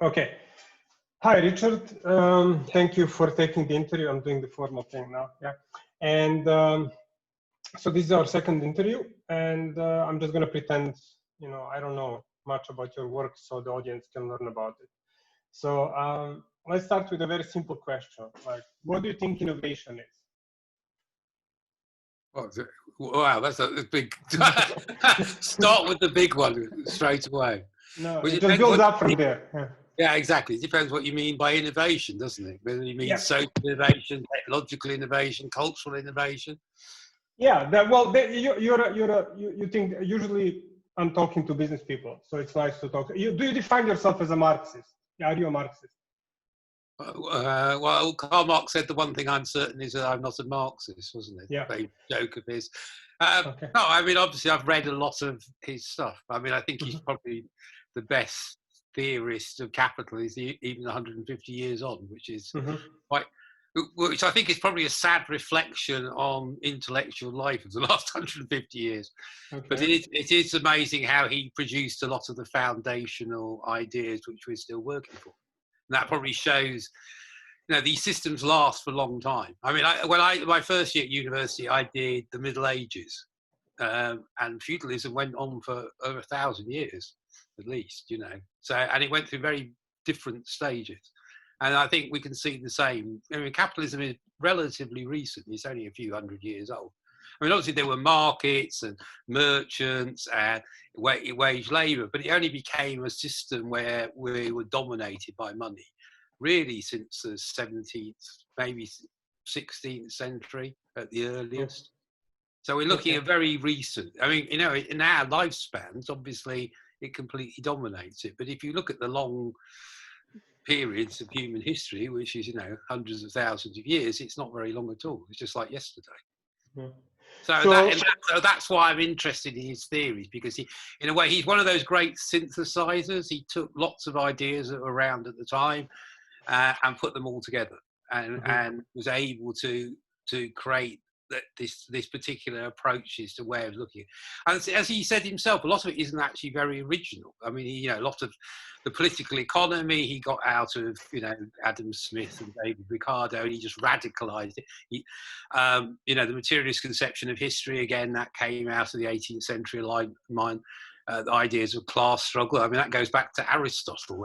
Okay. Hi, Richard. Thank you for taking the interview. I'm doing the formal thing now. Yeah. And so this is our second interview, and I'm just going to pretend, I don't know much about your work so the audience can learn about it. So let's start with a very simple question. Like, what do you think innovation is? Wow, that's a big... Start with the big one straight away. No, it just builds up from there. Yeah, exactly. It depends what you mean by innovation, doesn't it? Whether you mean social innovation, technological innovation, cultural innovation. Yeah, you think usually I'm talking to business people, so it's nice to talk. Do you define yourself as a Marxist? Are you a Marxist? Well, Karl Marx said the one thing I'm certain is that I'm not a Marxist, wasn't it? Yeah. A joke of his. Okay. No, I mean, obviously I've read a lot of his stuff. I mean, I think he's probably the best theorist of capitalism, even 150 years on, which is which I think is probably a sad reflection on intellectual life of the last 150 years. Okay. But it is amazing how he produced a lot of the foundational ideas which we're still working for. And that probably shows, these systems last for a long time. I mean, my first year at university, I did the Middle Ages, and feudalism went on for over 1,000 years, at least, So, and it went through very different stages. And I think we can see the same. I mean, capitalism is relatively recent. It's only a few hundred years old. I mean, obviously there were markets and merchants and wage labour, but it only became a system where we were dominated by money, really since the 17th, maybe 16th century at the earliest. So we're looking at very recent. I mean, in our lifespans, obviously it completely dominates it. But if you look at the long periods of human history, which is, hundreds of thousands of years, it's not very long at all. It's just like yesterday. Yeah. So that's why I'm interested in his theories, because in a way, he's one of those great synthesizers. He took lots of ideas that were around at the time and put them all together and was able to create this particular approaches to way of looking at it. And as he said himself, a lot of it isn't actually very original. I mean, a lot of the political economy he got out of, Adam Smith and David Ricardo, and he just radicalized it. The materialist conception of history, again, that came out of the 18th century the ideas of class struggle. I mean, that goes back to Aristotle,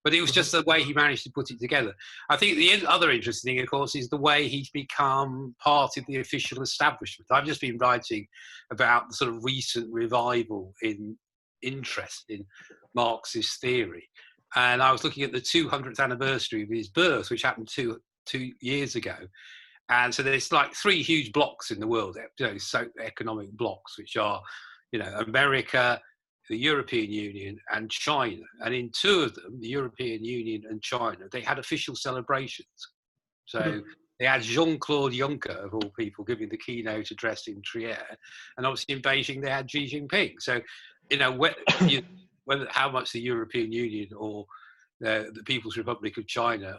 but it was just the way he managed to put it together. I think the other interesting thing, of course, is the way he's become part of the official establishment. I've just been writing about the sort of recent revival in interest in Marxist theory. And I was looking at the 200th anniversary of his birth, which happened two years ago. And so there's like three huge blocks in the world, economic blocks, which are, America, the European Union and China. And in two of them, the European Union and China, they had official celebrations. So they had Jean-Claude Juncker, of all people, giving the keynote address in Trier. And obviously in Beijing, they had Xi Jinping. So, whether how much the European Union or the People's Republic of China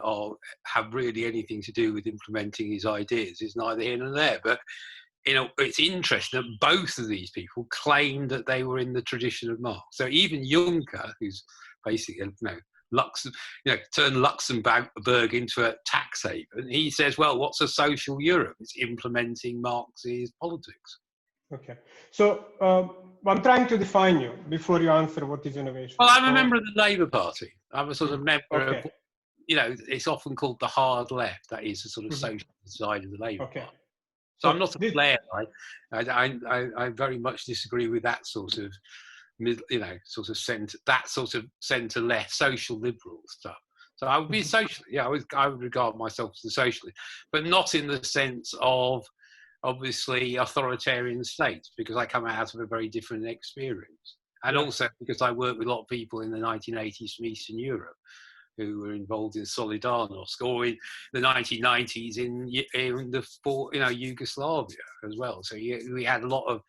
have really anything to do with implementing his ideas is neither here nor there. But it's interesting that both of these people claimed that they were in the tradition of Marx. So even Juncker, who's basically, turned Luxembourg into a tax haven, he says, well, what's a social Europe? It's implementing Marx's politics. Okay. So I'm trying to define you before you answer what is innovation. Well, I'm a member of the Labour Party. I'm a sort of member of, it's often called the hard left. That is the sort of socialist side of the Labour Party. So I'm not a player. I very much disagree with that sort of, centre-left, social liberal stuff. So I would be a socialist. Yeah, I would regard myself as a socialist, but not in the sense of, obviously, authoritarian states, because I come out of a very different experience. And also because I work with a lot of people in the 1980s from Eastern Europe who were involved in Solidarnosc, or in the 1990s in Yugoslavia as well. So we had a lot of,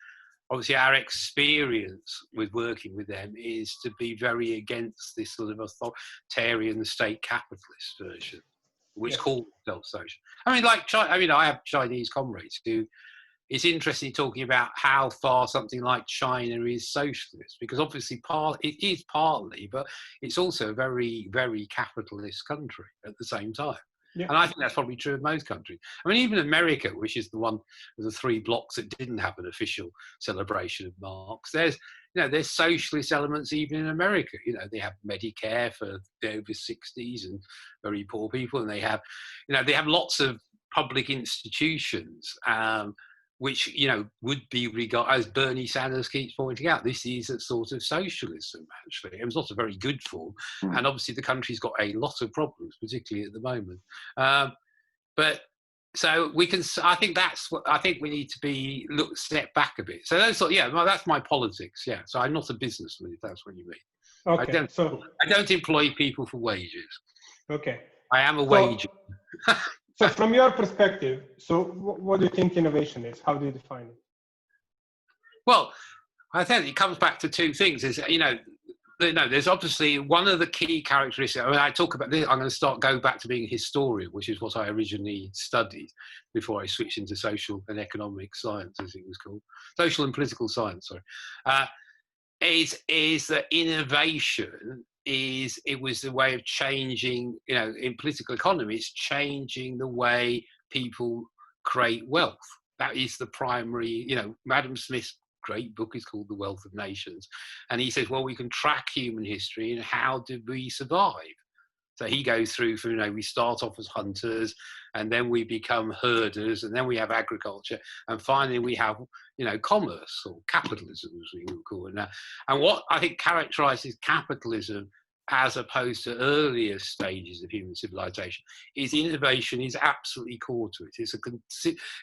obviously our experience with working with them is to be very against this sort of authoritarian state capitalist version, which called themselves social. I mean, I have Chinese comrades who it's interesting talking about how far something like China is socialist, because obviously it is partly, but it's also a very, very capitalist country at the same time. Yeah. And I think that's probably true of most countries. I mean, even America, which is the one of the 3 blocks that didn't have an official celebration of Marx, there's socialist elements even in America. They have Medicare for the over 60s and very poor people, and they have lots of public institutions, which would be regarded, as Bernie Sanders keeps pointing out, this is a sort of socialism. Actually, it was not a very good form, and obviously the country's got a lot of problems, particularly at the moment. But so we can. I think we need to step back a bit. So that's my politics. Yeah. So I'm not a businessman, if that's what you mean. Okay. I don't employ people for wages. Okay. I am a wage. So from your perspective, what do you think innovation is? How do you define it? Well, I think it comes back to 2 things. There's obviously one of the key characteristics. I mean, I talk about this. I'm going to go back to being a historian, which is what I originally studied before I switched into social and economic science, as it was called, social and political science. Sorry, is that innovation it was the way of changing, in political economy, it's changing the way people create wealth. That is the primary, Adam Smith's great book is called The Wealth of Nations. And he says, well, we can track human history and how did we survive? So he goes through from, we start off as hunters, and then we become herders, and then we have agriculture, and finally we have, commerce, or capitalism, as we would call it now. And what I think characterizes capitalism as opposed to earlier stages of human civilization is innovation is absolutely core to it.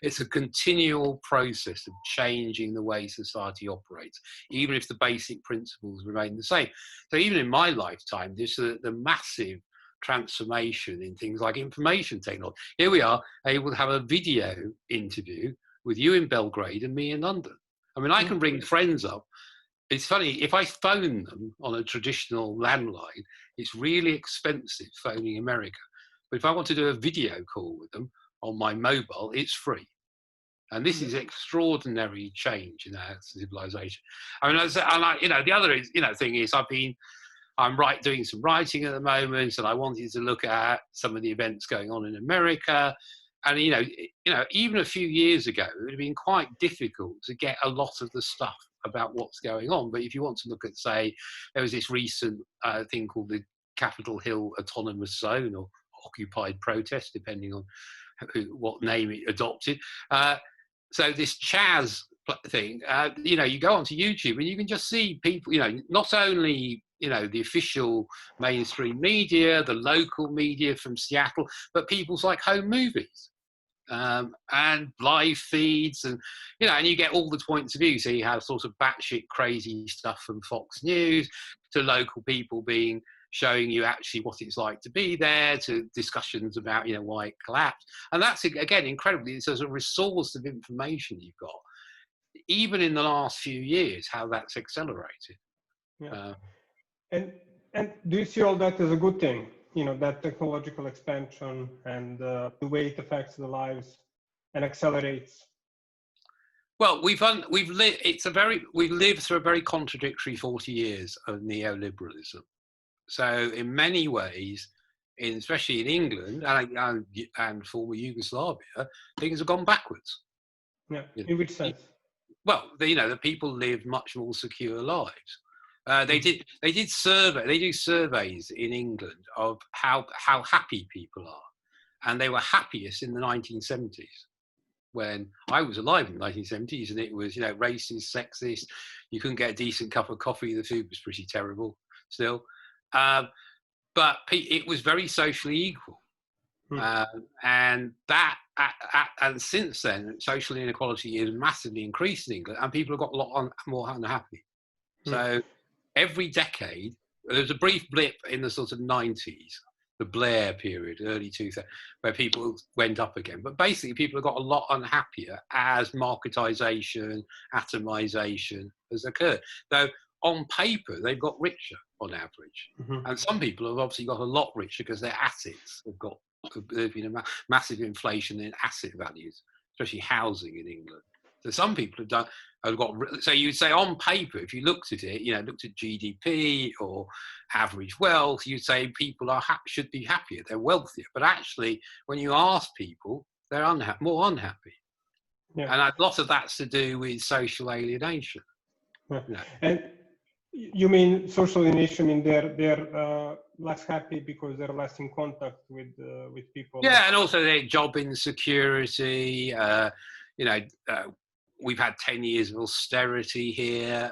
It's a continual process of changing the way society operates, even if the basic principles remain the same. So even in my lifetime, there's the massive transformation in things like information technology. Here we are able to have a video interview with you in Belgrade and me in London. I mean, I can bring friends up. It's funny, if I phone them on a traditional landline, it's really expensive phoning America. But if I want to do a video call with them on my mobile, it's free. And this is extraordinary change in our civilization. I mean, the other thing is I'm doing some writing at the moment, and I wanted to look at some of the events going on in America. And, even a few years ago, it would have been quite difficult to get a lot of the stuff about what's going on. But if you want to look at, say, there was this recent thing called the Capitol Hill Autonomous Zone, or Occupied Protest, depending on what name it adopted. So this Chaz thing, you go onto YouTube and you can just see people, not only the official mainstream media, the local media from Seattle, but people's like home movies. And live feeds, and and you get all the points of view. So you have sort of batshit crazy stuff from Fox News, to local people showing you actually what it's like to be there, to discussions about why it collapsed. And that's, again, incredibly, it's a resource of information you've got, even in the last few years, how that's accelerated. Yeah. And do you see all that as a good thing? That technological expansion and the way it affects the lives and accelerates. Well, we've lived through a very contradictory 40 years of neoliberalism. So in many ways, especially in England and former Yugoslavia, things have gone backwards. Yeah. In which sense? Well, the people live much more secure lives. They do surveys in England of how happy people are, and they were happiest in the 1970s, when I was alive in the 1970s, and it was racist, sexist. You couldn't get a decent cup of coffee. The food was pretty terrible still, but it was very socially equal, and since then, social inequality is massively increased in England, and people have got a lot more unhappy. So every decade, there was a brief blip in the sort of 90s, the Blair period, early 2000s, where people went up again. But basically, people have got a lot unhappier as marketization, atomization has occurred. Though on paper, they've got richer on average. And some people have obviously got a lot richer because their assets there's been a massive inflation in asset values, especially housing in England. So some people have got, so you'd say on paper, if you looked at it, looked at GDP or average wealth, you'd say people should be happier, they're wealthier. But actually, when you ask people, they're more unhappy. Yeah. And a lot of that's to do with social alienation. Yeah. And you mean social alienation? I mean they're less happy because they're less in contact with people. Yeah, and also their job insecurity. We've had 10 years of austerity here,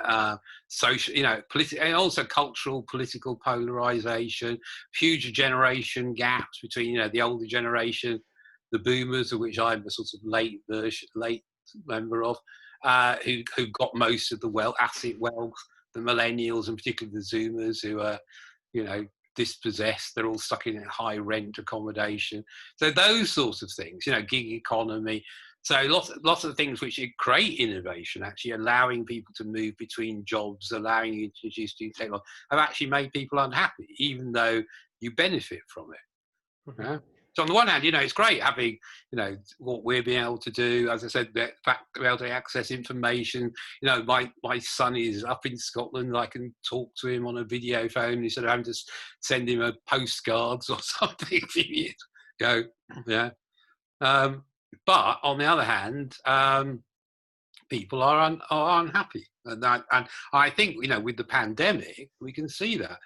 social, and also cultural, political polarization, huge generation gaps between, the older generation, the boomers, of which I'm a sort of late member of, who got most of the asset wealth, the millennials, and particularly the Zoomers, who are, dispossessed. They're all stuck in high rent accommodation. So those sorts of things, gig economy. So lots of things which create innovation, actually allowing people to move between jobs, allowing you to introduce new technology, have actually made people unhappy, even though you benefit from it. Mm-hmm. So on the one hand, it's great having, what we're being able to do. As I said, the fact that we're able to access information. My son is up in Scotland. I can talk to him on a video phone instead of having to send him a postcards or something a few years ago. Yeah. But on the other hand, people are unhappy, and I think with the pandemic we can see that.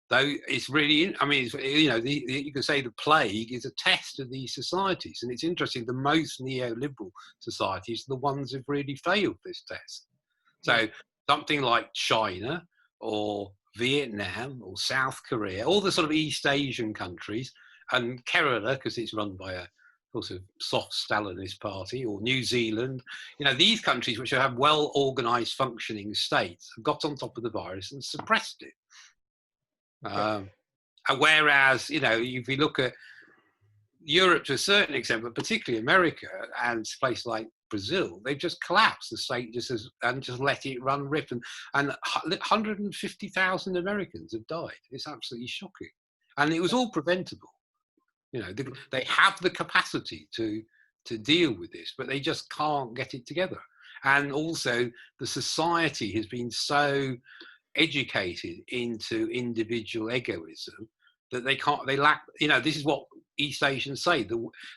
Though it's really, you can say the plague is a test of these societies, and it's interesting. The most neoliberal societies are the ones who've really failed this test. So something like China or Vietnam or South Korea, all the sort of East Asian countries, and Kerala, because it's run by a sort of soft Stalinist party, or New Zealand, these countries which have well-organized functioning states have got on top of the virus and suppressed it. Whereas, if we look at Europe to a certain extent, but particularly America and places like Brazil, they've just collapsed the state and just let it run rip. And 150,000 Americans have died. It's absolutely shocking. And it was all preventable. They have the capacity to deal with this, but they just can't get it together. And also the society has been so educated into individual egoism that they lack, this is what East Asians say.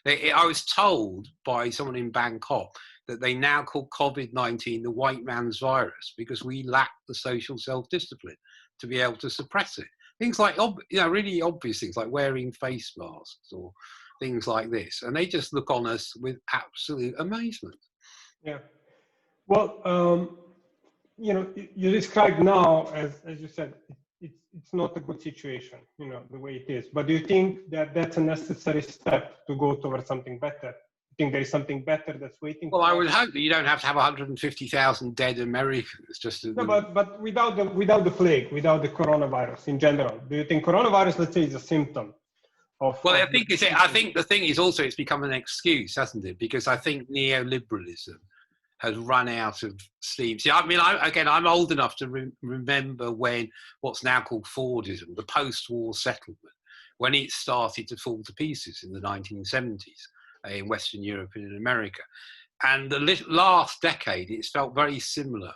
I was told by someone in Bangkok that they now call COVID-19 the white man's virus because we lack the social self-discipline to be able to suppress it. Things like, really obvious things like wearing face masks or things like this. And they just look on us with absolute amazement. Yeah. Well, you described now, as you said, it's not a good situation, the way it is. But do you think that that's a necessary step to go towards something better? You think there is something better that's waiting? Well, I would hope that you don't have to have 150,000 dead Americans just to... No, but without the plague, without the coronavirus in general, do you think coronavirus, let's say, is a symptom of... Well, I think the thing is also it's become an excuse, hasn't it? Because I think neoliberalism has run out of steam. See, I'm old enough to remember when what's now called Fordism, the post-war settlement, when it started to fall to pieces in the 1970s in Western Europe and in America. And the last decade, it's felt very similar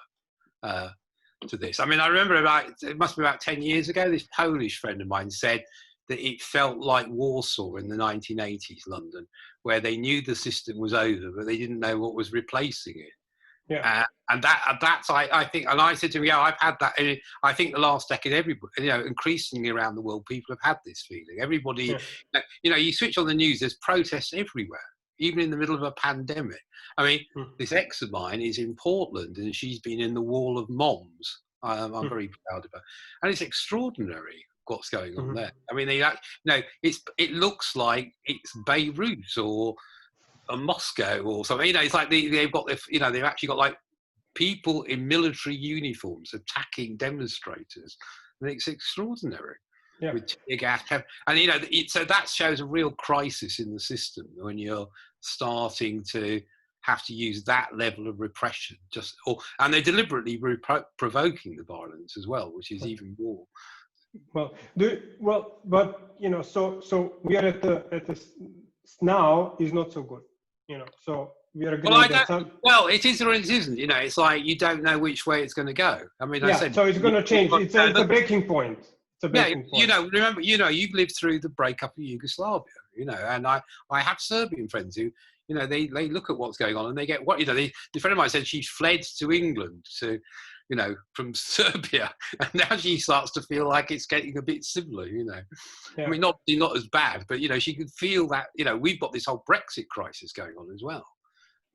to this. I remember it must be about 10 years ago, this Polish friend of mine said that it felt like Warsaw in the 1980s, London, where they knew the system was over, but they didn't know what was replacing it. Yeah. And that's I think, and I said to him, yeah, I've had that. I think the last decade, everybody, increasingly around the world, people have had this feeling. Everybody, you switch on the news, there's protests everywhere, even in the middle of a pandemic. This ex of mine is in Portland, and she's been in the Wall of Moms. I'm very proud of her, and it's extraordinary what's going on there. It looks like it's Beirut or Moscow or something. It's like they've got they've actually got like people in military uniforms attacking demonstrators, and it's extraordinary. Yeah. With tear gas, and so that shows a real crisis in the system when you're starting to have to use that level of repression, and they're deliberately provoking the violence as well, which is even more. But so we are at the now is not so good, so we are agreeing that some... Well, it is or it isn't. You know, it's like you don't know which way it's going to go. I mean, I said... so it's going to change. It's a breaking point. It's a breaking point. You know, remember, you know, you've lived through the breakup of Yugoslavia, you know, and I have Serbian friends who, you know, they look at what's going on and they get what, you know, the friend of mine said she fled to England to, you know, from Serbia, and now she starts to feel like it's getting a bit similar, you know. Yeah. I mean, not as bad, but, you know, she could feel that, you know, we've got this whole Brexit crisis going on as well,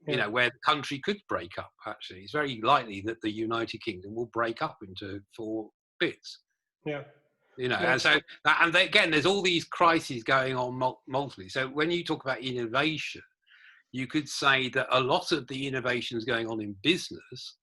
you know, where the country could break up, actually. It's very likely that the United Kingdom will break up into 4 bits. Yeah. You know, and so, and again, there's all these crises going on multiply. So when you talk about innovation, you could say that a lot of the innovations going on in business,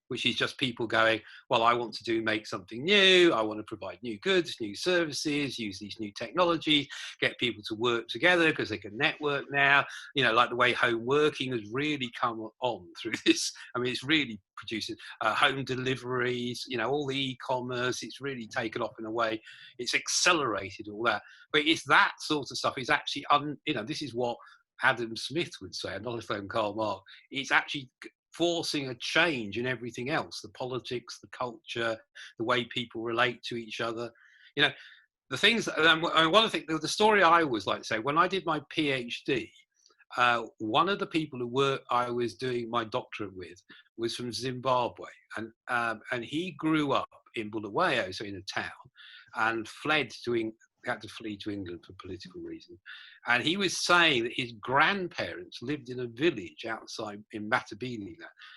which is just people going, well, I want to make something new. I want to provide new goods, new services, use these new technologies, get people to work together because they can network now. You know, like the way home working has really come on through this. I mean, it's really producing home deliveries, you know, all the e-commerce, it's really taken off in a way. It's accelerated all that. But it's that sort of stuff is actually, you know, this is what Adam Smith would say, not a phone Karl Marx. It's actually forcing a change in everything else, the politics, the culture, the way people relate to each other. You know, the things, one of the story I always like to say, when I did my PhD, one of the people who I was doing my doctorate with was from Zimbabwe, and he grew up in Bulawayo, so in a town, and had to flee to England for political reasons. And he was saying that his grandparents lived in a village outside in Matabele.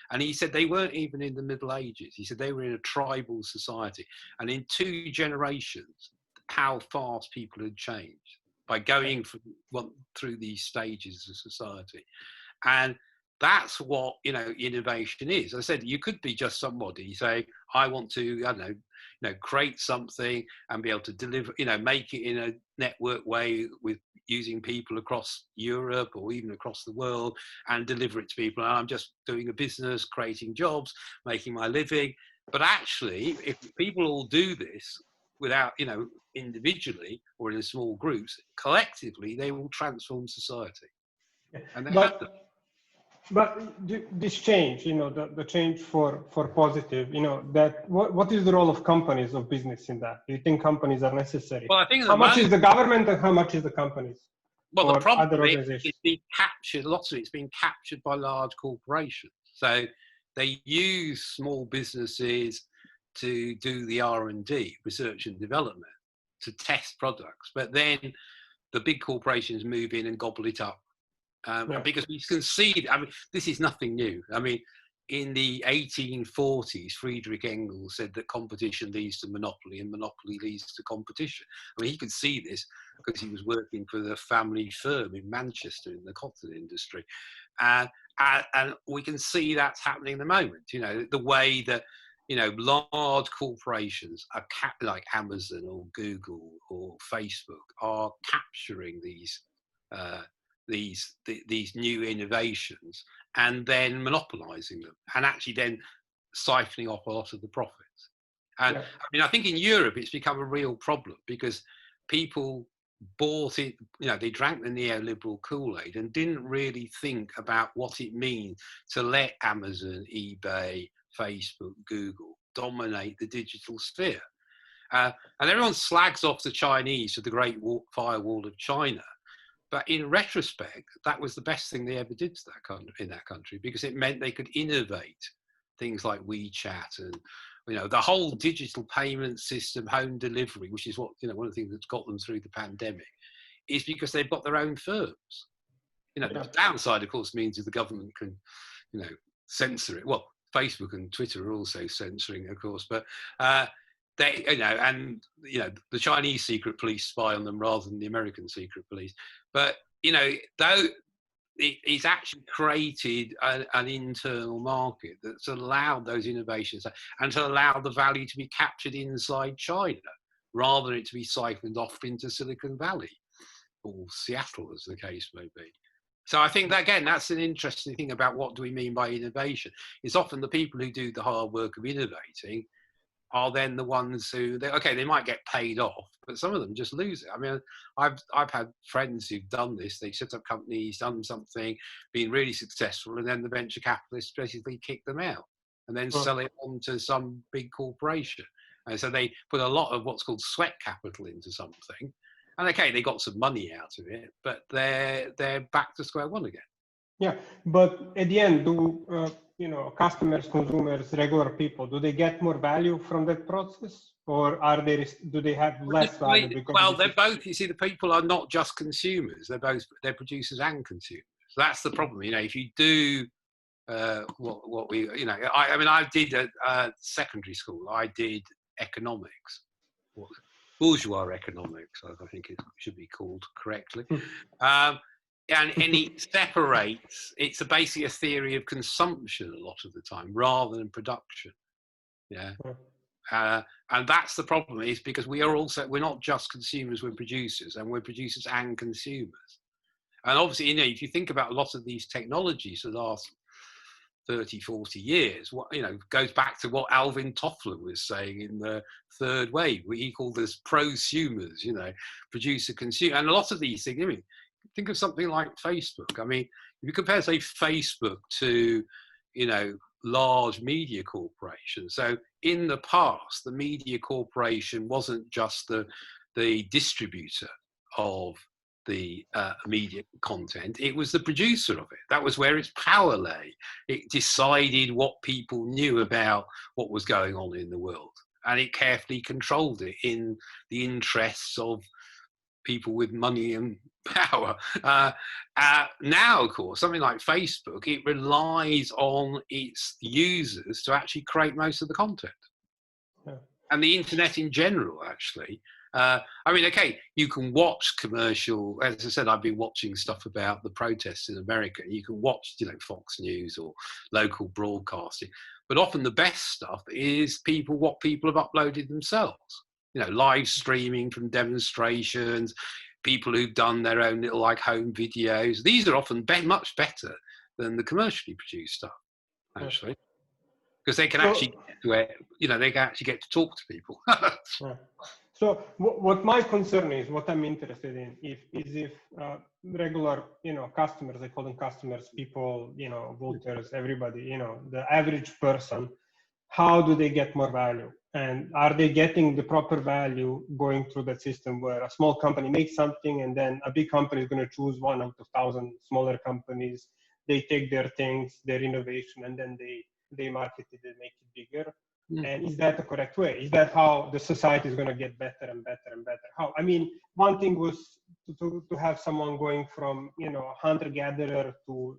And he said they weren't even in the Middle Ages. He said they were in a tribal society. And in 2 generations, how fast people had changed by going through these stages of society. And that's what, you know, innovation is. I said, you could be just somebody say, I want to, I don't know, you know, create something and be able to deliver, you know, make it in a network way with using people across Europe or even across the world and deliver it to people. And I'm just doing a business, creating jobs, making my living. But actually, if people all do this without, you know, individually or in small groups, collectively, they will transform society. And they have to. But this change, you know, the change for positive, you know, that what is the role of companies, of business in that? Do you think companies are necessary? Well, I think how much is the government and how much is the companies? Well, the problem is it's being captured, lots of it's being captured by large corporations. So they use small businesses to do the R&D, research and development, to test products. But then the big corporations move in and gobble it up. Because we can see, I mean, this is nothing new. I mean, in the 1840s, Friedrich Engels said that competition leads to monopoly and monopoly leads to competition. I mean, he could see this because he was working for the family firm in Manchester in the cotton industry. And we can see that's happening at the moment, you know, the way that, you know, large corporations are like Amazon or Google or Facebook are capturing these new innovations and then monopolizing them and actually then siphoning off a lot of the profits. And I mean, I think in Europe it's become a real problem because people bought it, you know, they drank the neoliberal Kool-Aid and didn't really think about what it means to let Amazon, eBay, Facebook, Google dominate the digital sphere. And everyone slags off the Chinese for the Great Firewall of China. But in retrospect, that was the best thing they ever did to in that country because it meant they could innovate things like WeChat and, you know, the whole digital payment system, home delivery, which is what, you know, one of the things that's got them through the pandemic, is because they've got their own firms. You know, the downside, of course, means that the government can, you know, censor it. Well, Facebook and Twitter are also censoring, of course, but they, you know, and, you know, the Chinese secret police spy on them rather than the American secret police. But, you know, though it's actually created an internal market that's allowed those innovations and to allow the value to be captured inside China rather than it to be siphoned off into Silicon Valley or Seattle, as the case may be. So I think that, again, that's an interesting thing about what do we mean by innovation. It's often the people who do the hard work of innovating are then the ones who, they might get paid off, but some of them just lose it. I mean, I've had friends who've done this. They set up companies, done something, been really successful, and then the venture capitalists basically kick them out and then sell it on to some big corporation. And so they put a lot of what's called sweat capital into something. And okay, they got some money out of it, but they're back to square one again. Yeah, but at the end, do customers, consumers, regular people, do they get more value from that process, or do they have less value? Well, they're both. You see, the people are not just consumers; they're producers and consumers. That's the problem. If you do what we, I did at secondary school. I did economics, bourgeois economics, I think it should be called correctly. And it separates, it's basically a theory of consumption a lot of the time rather than production. Yeah. And that's the problem, is because we're not just consumers, we're producers, and we're producers and consumers. And obviously, if you think about a lot of these technologies for the last 30, 40 years, goes back to what Alvin Toffler was saying in the third wave. He called us prosumers, producer, consumer. And a lot of these things, think of something like Facebook. I mean, if you compare, say, Facebook to, large media corporations. So in the past, the media corporation wasn't just the distributor of the media content, it was the producer of it. That was where its power lay. It decided what people knew about what was going on in the world, and it carefully controlled it in the interests of people with money and power. Now, of course, something like Facebook, it relies on its users to actually create most of the content. Yeah. And the internet in general, actually. You can watch commercial. As I said, I've been watching stuff about the protests in America. You can watch, Fox News or local broadcasting. But often the best stuff is what people have uploaded themselves. Live streaming from demonstrations, people who've done their own little home videos. These are often much better than the commercially produced stuff, actually, because they can actually get to talk to people. Yeah. So what my concern is, what I'm interested in, is if regular, customers, I call them customers, people, voters, everybody, the average person, how do they get more value? And are they getting the proper value going through that system where a small company makes something and then a big company is going to choose one out of 1,000 smaller companies? They take their things, their innovation, and then they market it and make it bigger. And is that the correct way? Is that how the society is going to get better and better and better? How? I mean, one thing was to have someone going from, hunter-gatherer to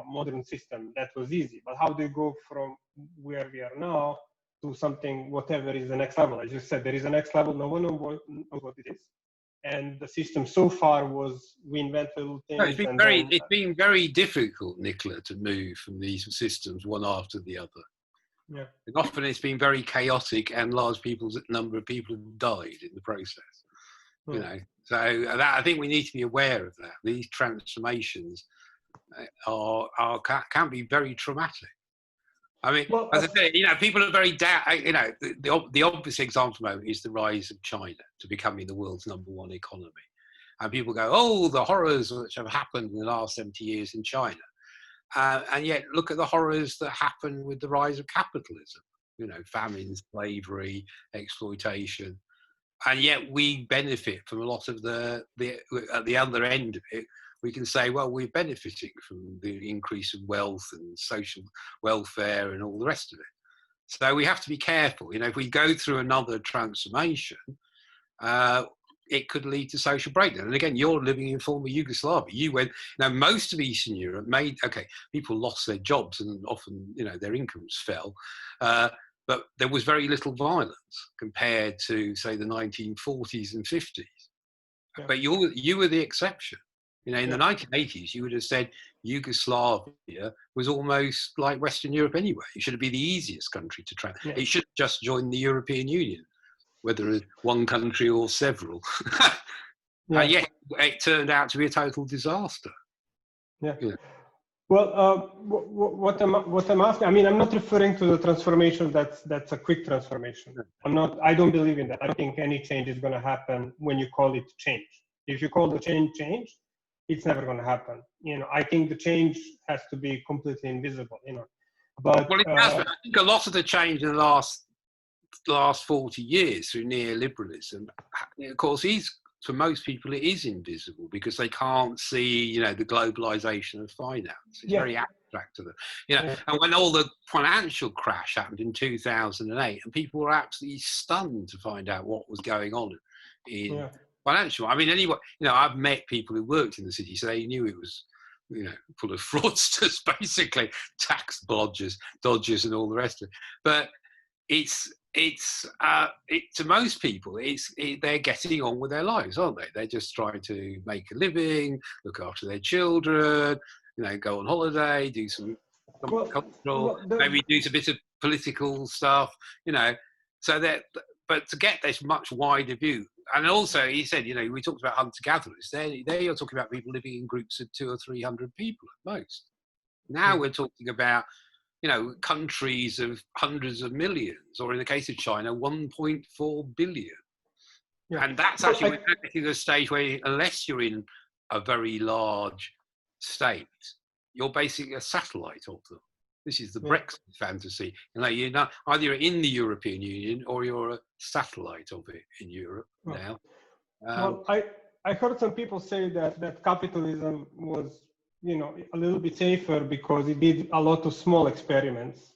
modern system. That was easy. But how do you go from where we are now to something, whatever is the next level? As you said, there is a next level. No one knows what it is. And the system so far was, we invent little things. No, it's been very difficult, Nicola, to move from these systems one after the other. Yeah. And often it's been very chaotic, and large number of people have died in the process. So I think we need to be aware of that. These transformations can be very traumatic. I mean, as I said, people are very the obvious example at the moment is the rise of China to becoming the world's #1 economy, and people go, "Oh, the horrors which have happened in the last 70 years in China." And yet, look at the horrors that happen with the rise of capitalism. Famine, slavery, exploitation, and yet we benefit from a lot of at the other end of it. We can say, well, we're benefiting from the increase of wealth and social welfare and all the rest of it. So we have to be careful. If we go through another transformation, it could lead to social breakdown. And again, you're living in former Yugoslavia. You went, most of Eastern Europe people lost their jobs and often, their incomes fell. But there was very little violence compared to, say, the 1940s and 50s. Yeah. But you were the exception. In the 1980s, you would have said Yugoslavia was almost like Western Europe anyway. It should be the easiest country to travel. Yeah. It should just join the European Union, whether one country or several. And yet it turned out to be a total disaster. Yeah. Well, what I'm asking, I mean, I'm not referring to the transformation that's a quick transformation. I don't believe in that. I don't think any change is going to happen when you call it change. If you call the change, it's never going to happen. I think the change has to be completely invisible. But well, it has. But I think a lot of the change in the last 40 years through neoliberalism, of course, for most people it is invisible because they can't see, the globalization of finance. It's very abstract to them, And when all the financial crash happened in 2008, and people were absolutely stunned to find out what was going on in financial. I mean, anyway, I've met people who worked in the city, so they knew it was, full of fraudsters, basically tax dodgers, and all the rest of it. But to most people, they're getting on with their lives, aren't they? They're just trying to make a living, look after their children, go on holiday, do some cultural, maybe do a bit of political stuff, So but to get this much wider view, and also he said, we talked about hunter-gatherers. There you're talking about people living in groups of 200 or 300 people at most. Now we're talking about countries of hundreds of millions, or in the case of China, 1.4 billion. Yeah. And that's actually the stage where, unless you're in a very large state, you're basically a satellite of them. This is the Brexit fantasy. You're not, either you're in the European Union or you're a satellite of it in Europe now. Well, I heard some people say that capitalism was a little bit safer because it did a lot of small experiments,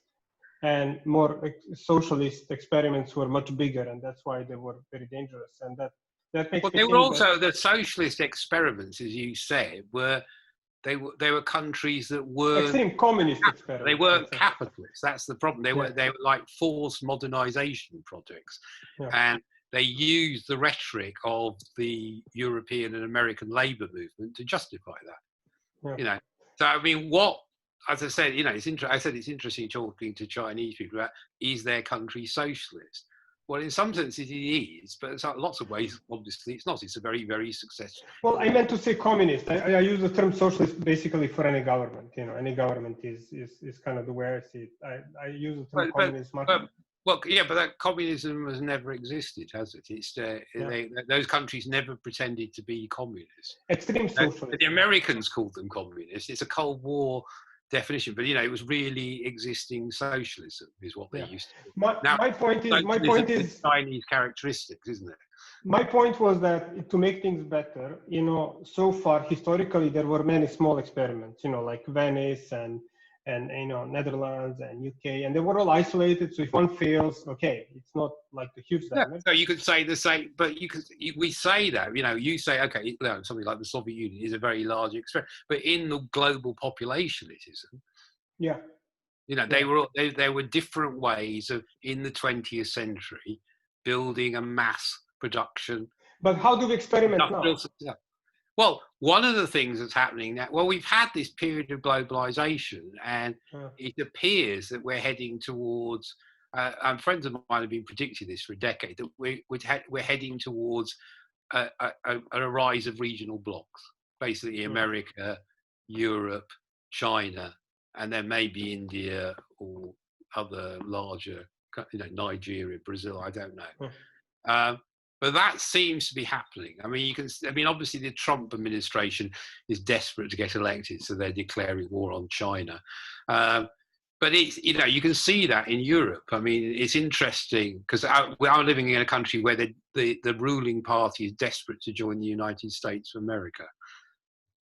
and more socialist experiments were much bigger, and that's why they were very dangerous. And that makes me think also the socialist experiments, as you said, they were countries that were extreme communist experiments. They weren't capitalists. That's the problem. They were like forced modernization projects, and they used the rhetoric of the European and American labor movement to justify that. So I mean, as I said, it's interesting talking to Chinese people about, is their country socialist? Well, in some senses it is, but in lots of ways, obviously, it's not. It's a very, very successful. Well, I meant to say communist. I use the term socialist basically for any government. Any government is kind of the way I see it. I use the term communist much. But that communism has never existed, has it? It's those countries never pretended to be communist. Extreme socialism. The Americans called them communists. It's a Cold War definition, but it was really existing socialism is what they used to do. My point is Chinese characteristics, isn't it? My point was that to make things better, so far historically there were many small experiments, like Venice and Netherlands and UK, and they were all isolated. So if one fails, okay, it's not like the huge damage. So you could say the same, but we say that, you say, okay, something like the Soviet Union is a very large experiment, but in the global population, it isn't. Yeah. There were different ways of, in the 20th century, building a mass production. But how do we experiment now? Well, one of the things that's happening now, we've had this period of globalization, and it appears that we're heading towards, friends of mine have been predicting this for a decade, that we're heading towards a rise of regional blocks, basically America, Europe, China, and then maybe India or other larger, Nigeria, Brazil, I don't know. But that seems to be happening. I mean, obviously the Trump administration is desperate to get elected, so they're declaring war on China. But it's, you can see that in Europe. I mean, it's interesting because we are living in a country where the ruling party is desperate to join the United States of America.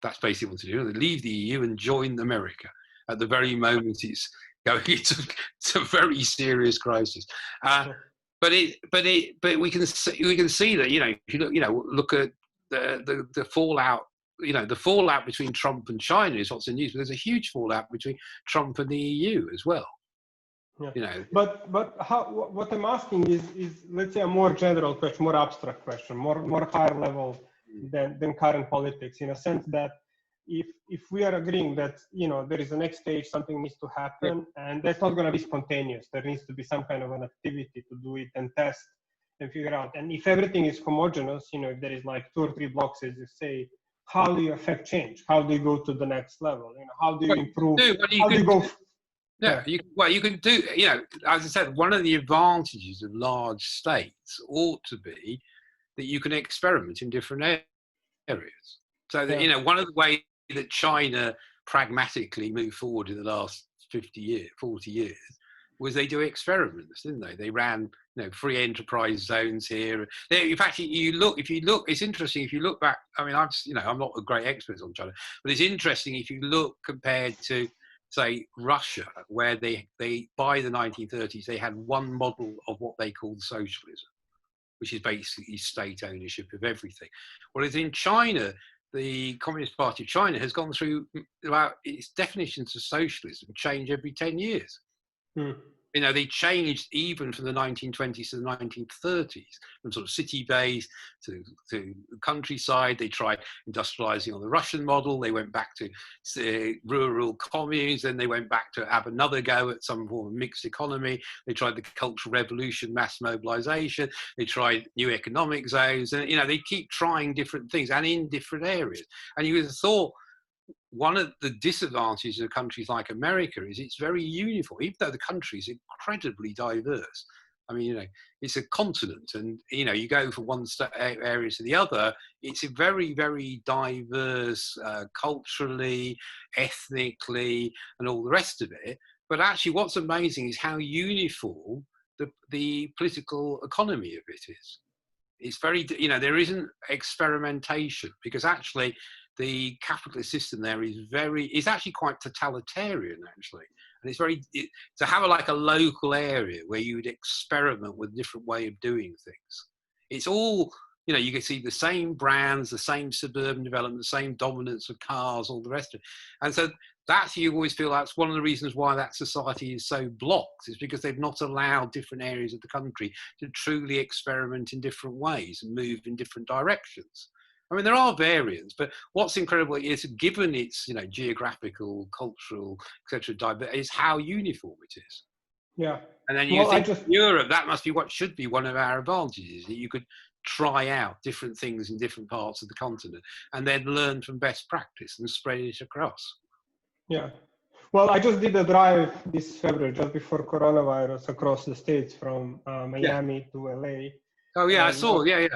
That's basically what to do. They leave the EU and join America at the very moment it's going into a very serious crisis. But we can see that, if you look at the fallout, the fallout between Trump and China is what's in news, but there's a huge fallout between Trump and the EU as well. Yeah. But what I'm asking is let's say a more general question, more abstract question, more higher level than current politics, in a sense that if we are agreeing that there is a next stage, something needs to happen, and that's not going to be spontaneous. There needs to be some kind of an activity to do it and test and figure out. And if everything is homogeneous, if there is like 2 or 3 blocks, as you say, how do you affect change? How do you go to the next level? How do you improve? How do you go? Yeah, you can do, as I said, one of the advantages of large states ought to be that you can experiment in different areas. So that, one of the ways that China pragmatically moved forward in the last 40 years, was they do experiments, didn't they? They ran, free enterprise zones here. In fact, if you look, it's interesting if you look back. I mean, I'm not a great expert on China, but it's interesting if you look compared to, say, Russia, where they by the 1930s they had one model of what they called socialism, which is basically state ownership of everything. Whereas in China, the Communist Party of China has gone through its definitions of socialism change every 10 years. They changed even from the 1920s to the 1930s, from sort of city-based to countryside. They tried industrializing on the Russian model. They went back to rural communes. Then they went back to have another go at some form of mixed economy. They tried the Cultural Revolution, mass mobilization. They tried new economic zones. And, they keep trying different things and in different areas. And you would have thought, one of the disadvantages of countries like America is it's very uniform, even though the country is incredibly diverse. I mean, it's a continent, and you go from one area to the other. It's a very, very diverse culturally, ethnically, and all the rest of it. But actually, what's amazing is how uniform the political economy of it is. It's very, there isn't experimentation, because actually the capitalist system there is actually quite totalitarian, actually. And it's to have a local area where you would experiment with a different way of doing things. It's all, you can see the same brands, the same suburban development, the same dominance of cars, all the rest of it. And so you always feel that's one of the reasons why that society is so blocked, is because they've not allowed different areas of the country to truly experiment in different ways and move in different directions. I mean, there are variants, but what's incredible is, given its, geographical, cultural, etc., is how uniform it is. Yeah. And then you think Europe, that must be what should be one of our advantages, that you could try out different things in different parts of the continent and then learn from best practice and spread it across. Yeah. Well, I just did a drive this February, just before coronavirus, across the states from Miami to LA. Oh yeah, I saw. Yeah.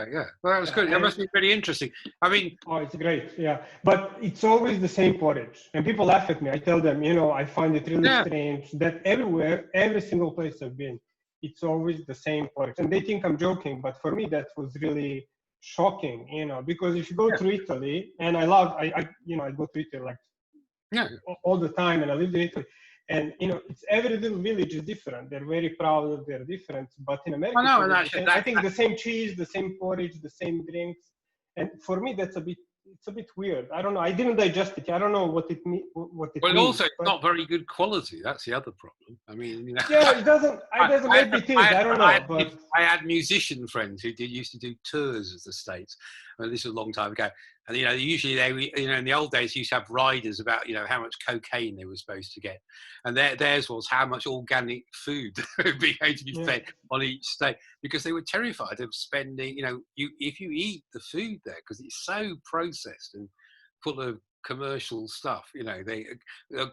Well, that was good. That must be pretty interesting. I mean, oh, it's great. Yeah, but it's always the same porridge, and people laugh at me. I tell them, I find it really strange that everywhere, every single place I've been, it's always the same porridge, and they think I'm joking. But for me, that was really shocking. Because if you go to Italy, and I go to Italy all the time, and I lived in Italy. And it's every little village is different. They're very proud of their difference. But in America, I think the same cheese, the same porridge, the same drinks. And for me, it's a bit weird. I don't know. I didn't digest it. I don't know what it means. Well, also, it's not very good quality. That's the other problem. I mean, Yeah, it doesn't. Maybe it is. I don't know. I had musician friends who used to do tours of the States. I mean, this was a long time ago. And, usually in the old days, used to have riders about, how much cocaine they were supposed to get. And theirs was how much organic food would be going to be fed on each state, because they were terrified of spending, if you eat the food there, because it's so processed and full of commercial stuff, they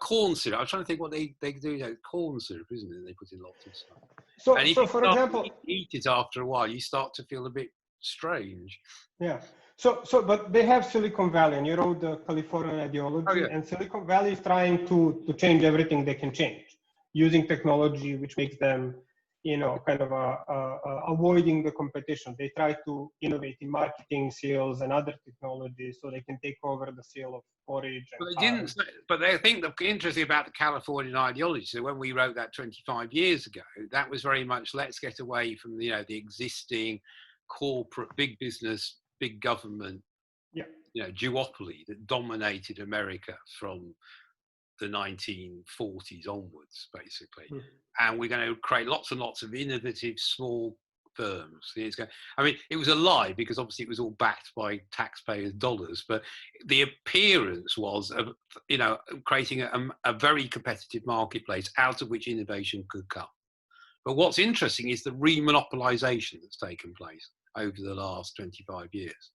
corn syrup. I was trying to think what they do. Corn syrup, isn't it? They put in lots of stuff. And if you for example, eat it after a while, you start to feel a bit strange. Yeah. But they have Silicon Valley, and you wrote the Californian ideology, and Silicon Valley is trying to change everything they can change using technology, which makes them, kind of avoiding the competition. They try to innovate in marketing, sales, and other technologies so they can take over the sale of porridge. But I think the interesting about the Californian ideology, so when we wrote that 25 years ago, that was very much, let's get away from the existing corporate, big business, big government, duopoly that dominated America from the 1940s onwards, basically. And we're going to create lots and lots of innovative small firms. It was a lie, because obviously it was all backed by taxpayers' dollars, but the appearance was of, creating a very competitive marketplace out of which innovation could come. But what's interesting is the remonopolization that's taken place over the last 25 years.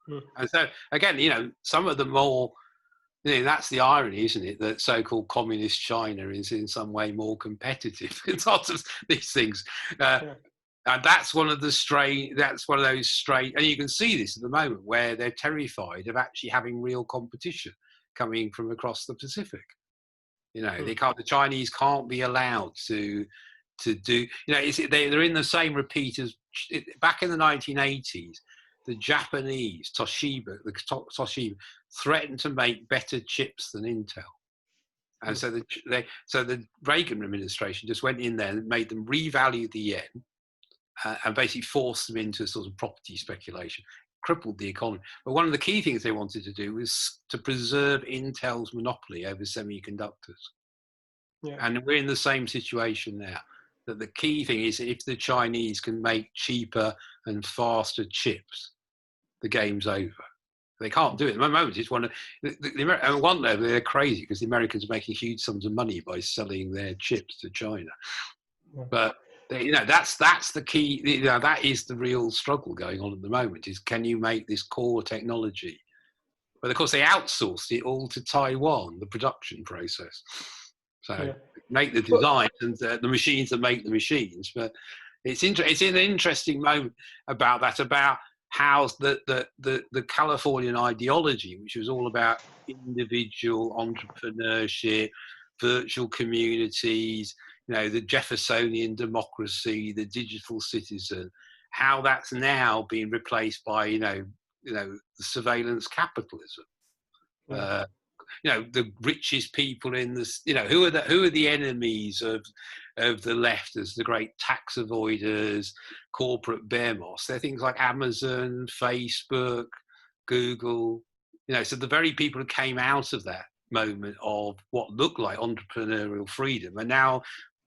And so again, some of the more, that's the irony, isn't it? That so-called communist China is in some way more competitive in lots of these things. And that's one of those strange, and you can see this at the moment where they're terrified of actually having real competition coming from across the Pacific. The Chinese can't be allowed to do, they're in the same repeat as back in the 1980s. The Japanese, Toshiba, threatened to make better chips than Intel. And so the Reagan administration just went in there and made them revalue the yen and basically forced them into sort of property speculation, crippled the economy. But one of the key things they wanted to do was to preserve Intel's monopoly over semiconductors. Yeah. And we're in the same situation now, that the key thing is if the Chinese can make cheaper and faster chips, the game's over. They can't do it. At the moment, it's one of on one level, they're crazy because the Americans are making huge sums of money by selling their chips to China. Yeah. But that's the key. That is the real struggle going on at the moment. Is can you make this core technology? But of course, they outsourced it all to Taiwan, the production process. So make the design and the machines that make the machines. But it's an interesting moment about that. About how the Californian ideology, which was all about individual entrepreneurship, virtual communities, the Jeffersonian democracy, the digital citizen, how that's now being replaced by, the surveillance capitalism. Yeah. The richest people in this, who are the enemies of the left as the great tax avoiders, corporate behemoths? They're things like Amazon, Facebook, Google, so the very people who came out of that moment of what looked like entrepreneurial freedom, and now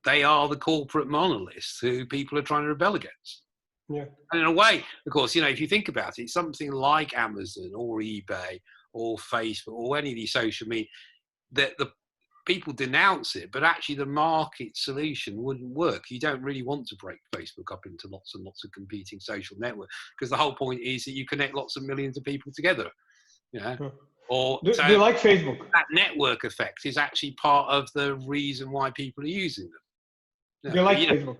they are the corporate monoliths who people are trying to rebel against. Yeah. And in a way, of course, if you think about it, something like Amazon or eBay or Facebook or any of these social media, that the people denounce it, but actually the market solution wouldn't work. You don't really want to break Facebook up into lots and lots of competing social networks, because the whole point is that you connect lots of millions of people together. Or do you like Facebook? That network effect is actually part of the reason why people are using them. Do you like Facebook?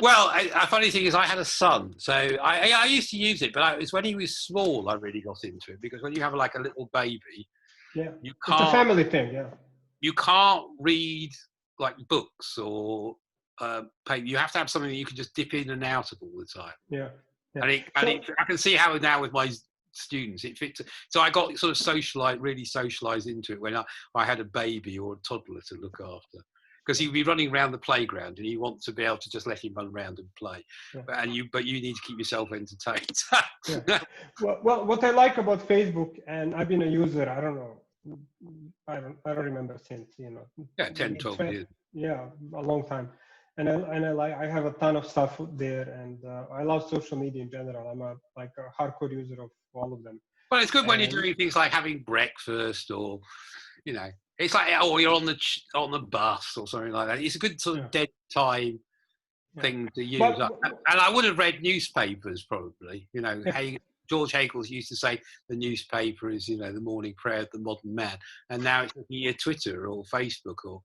Well, a funny thing is I had a son, so I used to use it, but it's when he was small I really got into it, because when you have like a little baby, it's a family thing. Yeah, you can't read like books or paper. You have to have something that you can just dip in and out of all the time. Yeah. And I can see how now with my students it fits. So I got sort of really socialized into it when I had a baby or a toddler to look after. Because he'd be running around the playground and you want to be able to just let him run around and play. Yeah. But you need to keep yourself entertained. Yeah. Well, what I like about Facebook, and I've been a user, I don't remember since, 10, 12 years. Yeah, a long time. And I have a ton of stuff there, and I love social media in general. I'm a hardcore user of all of them. Well, it's good when you're doing things like having breakfast or, it's like, you're on the bus or something like that. It's a good sort of dead time thing to use. And I would have read newspapers probably. George Hagel's used to say the newspaper is, the morning prayer of the modern man. And now it's looking at Twitter or Facebook or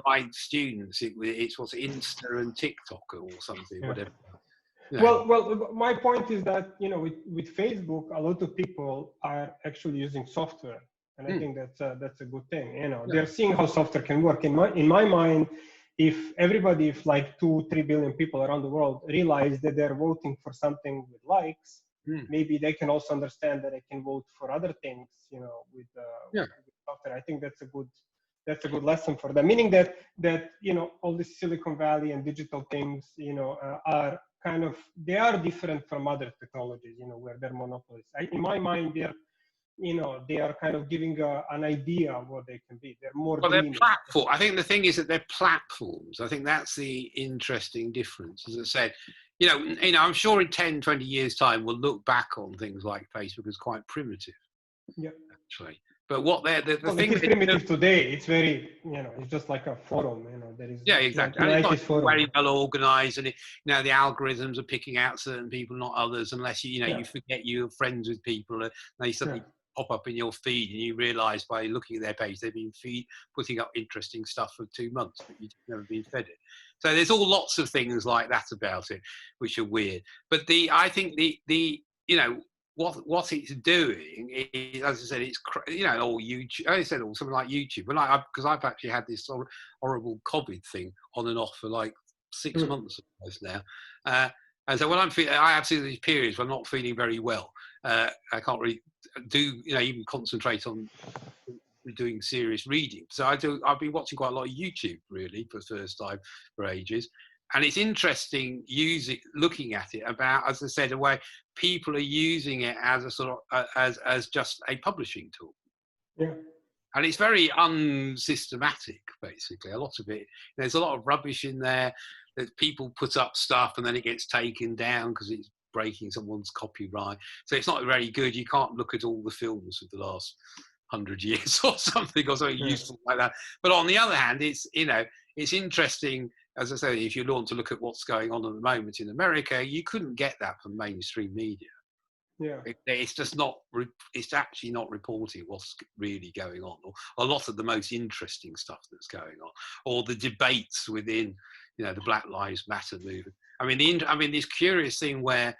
my students, it's what's Insta and TikTok or something, whatever. Well, my point is that, with Facebook, a lot of people are actually using software. And I think that's a good thing. They're seeing how software can work. In my mind, if like 2-3 billion people around the world realize that they're voting for something with likes, maybe they can also understand that they can vote for other things, with software. I think that's a good lesson for them. Meaning that all this Silicon Valley and digital things, are they are different from other technologies, where they're monopolies. In my mind, they are kind of giving an idea of what they can be. They're more. Well, they're platform. I think the thing is that they're platforms. I think that's the interesting difference. As I said, I'm sure in 10, 20 years' time, we'll look back on things like Facebook as quite primitive. Yeah. Actually, But what they're the thing it is primitive today. It's very, it's just like a forum. There is exactly, and it's not very well organized, and the algorithms are picking out certain people, not others, unless you forget you're friends with people, and they suddenly pop up in your feed, and you realise by looking at their page they've been putting up interesting stuff for 2 months, but you've never been fed it. So there's lots of things like that about it, which are weird. But I think what it's doing is, as I said, it's or YouTube. I said, or something like YouTube. Because I've actually had this sort of horrible COVID thing on and off for like 6 months almost now. And so when I have seen these periods where I'm not feeling very well. I can't really do even concentrate on doing serious reading. So I've been watching quite a lot of YouTube really for the first time for ages. And it's interesting looking at it about, as I said, a way people are using it as a sort of as just a publishing tool. Yeah. And it's very unsystematic, basically. A lot of it, there's a lot of rubbish in there that people put up stuff and then it gets taken down because it's breaking someone's copyright. So it's not very good. You can't look at all the films of the last 100 years or something useful like that. But on the other hand, it's interesting. As I say, if you want to look at what's going on at the moment in America, you couldn't get that from mainstream media. Yeah, it's just not. It's actually not reporting what's really going on, or a lot of the most interesting stuff that's going on, or the debates within, the Black Lives Matter movement. I mean, this curious thing where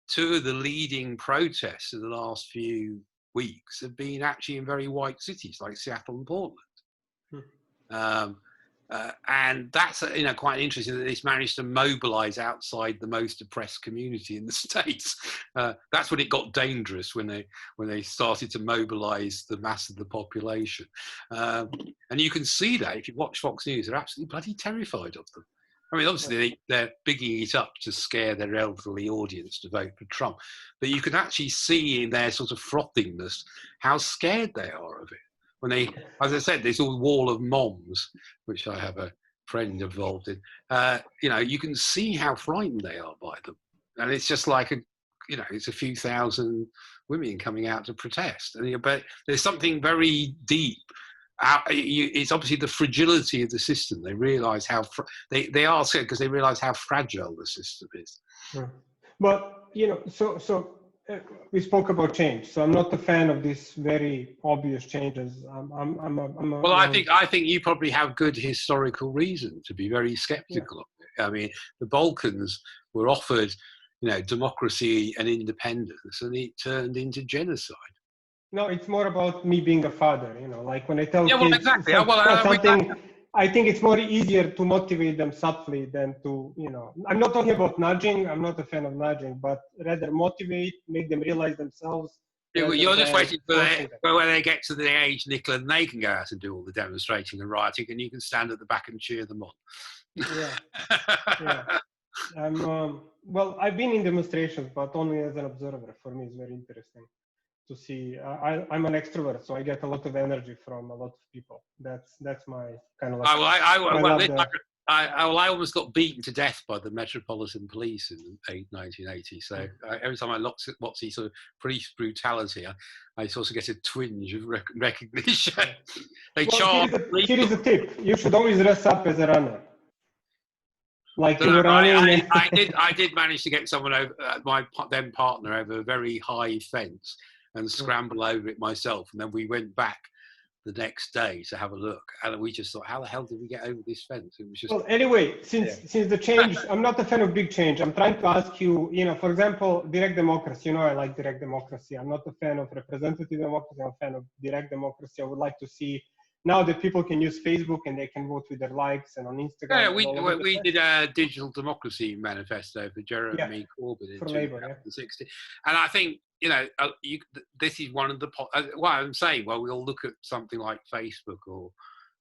2 of the leading protests of the last few weeks have been actually in very white cities like Seattle and Portland. And that's quite interesting that it's managed to mobilize outside the most oppressed community in the States. That's when it got dangerous, when they started to mobilize the mass of the population. And you can see that if you watch Fox News, they're absolutely bloody terrified of them. I mean, obviously they're bigging it up to scare their elderly audience to vote for Trump, but you can actually see in their sort of frothingness how scared they are of it. When they, as I said, there's all wall of moms, which I have a friend involved in. You can see how frightened they are by them, and it's just like it's a few thousand women coming out to protest. But there's something very deep. It's obviously the fragility of the system. They realise how they are scared because they realise how fragile the system is. But we spoke about change, so I'm not a fan of these very obvious changes. I think you probably have good historical reason to be very sceptical of it. I mean, the Balkans were offered, democracy and independence, and it turned into genocide. No, it's more about me being a father. Like when I tell kids exactly. something. I think it's more easier to motivate them subtly than to, I'm not talking about nudging. I'm not a fan of nudging, but rather motivate, make them realize themselves. You're just waiting for when they get to the age, Nicola, and they can go out and do all the demonstrating and rioting, and you can stand at the back and cheer them on. Yeah. Well, I've been in demonstrations, but only as an observer. For me, it's very interesting to see. I'm an extrovert, so I get a lot of energy from a lot of people. That's my kind of like. I almost got beaten to death by the Metropolitan Police in 1980. So every time I watch these sort of police brutality, I sort of get a twinge of recognition. Here is a tip: you should always dress up as a runner. Like I did manage to get someone over my then partner over a very high fence and scramble over it myself, and then we went back the next day to have a look, and we just thought, how the hell did we get over this fence? It was just. Well, anyway, since the change, I'm not a fan of big change. I'm trying to ask you, for example, direct democracy. I like direct democracy. I'm not a fan of representative democracy. I'm a fan of direct democracy. I would like to see now that people can use Facebook and they can vote with their likes, and on Instagram. Yeah, we did a digital democracy manifesto for Jeremy Corbyn in 2016, and I think this is one of the what I'm saying. Well, we'll look at something like Facebook or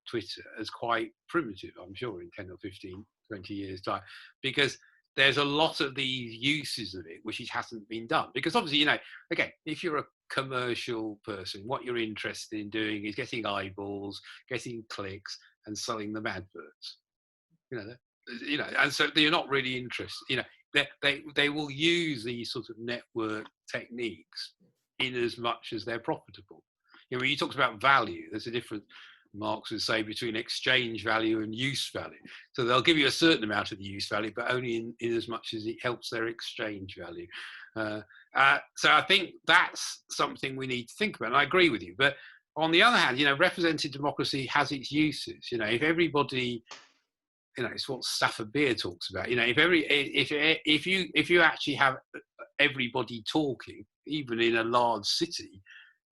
Twitter as quite primitive, I'm sure, in 10 or 15, 20 years time, because there's a lot of these uses of it which it hasn't been done. Because obviously, again, if you're a commercial person, what you're interested in doing is getting eyeballs, getting clicks, and selling them adverts. And so you're not really interested. They will use these sort of network techniques in as much as they're profitable. You know, when you talked about value, there's a difference, Marx would say, between exchange value and use value. So they'll give you a certain amount of the use value, but only in as much as it helps their exchange value. So I think that's something we need to think about. And I agree with you. But on the other hand, you know, representative democracy has its uses. You know, if everybody, you know, it's what Stafford Beer talks about. You know, if you actually have everybody talking, even in a large city,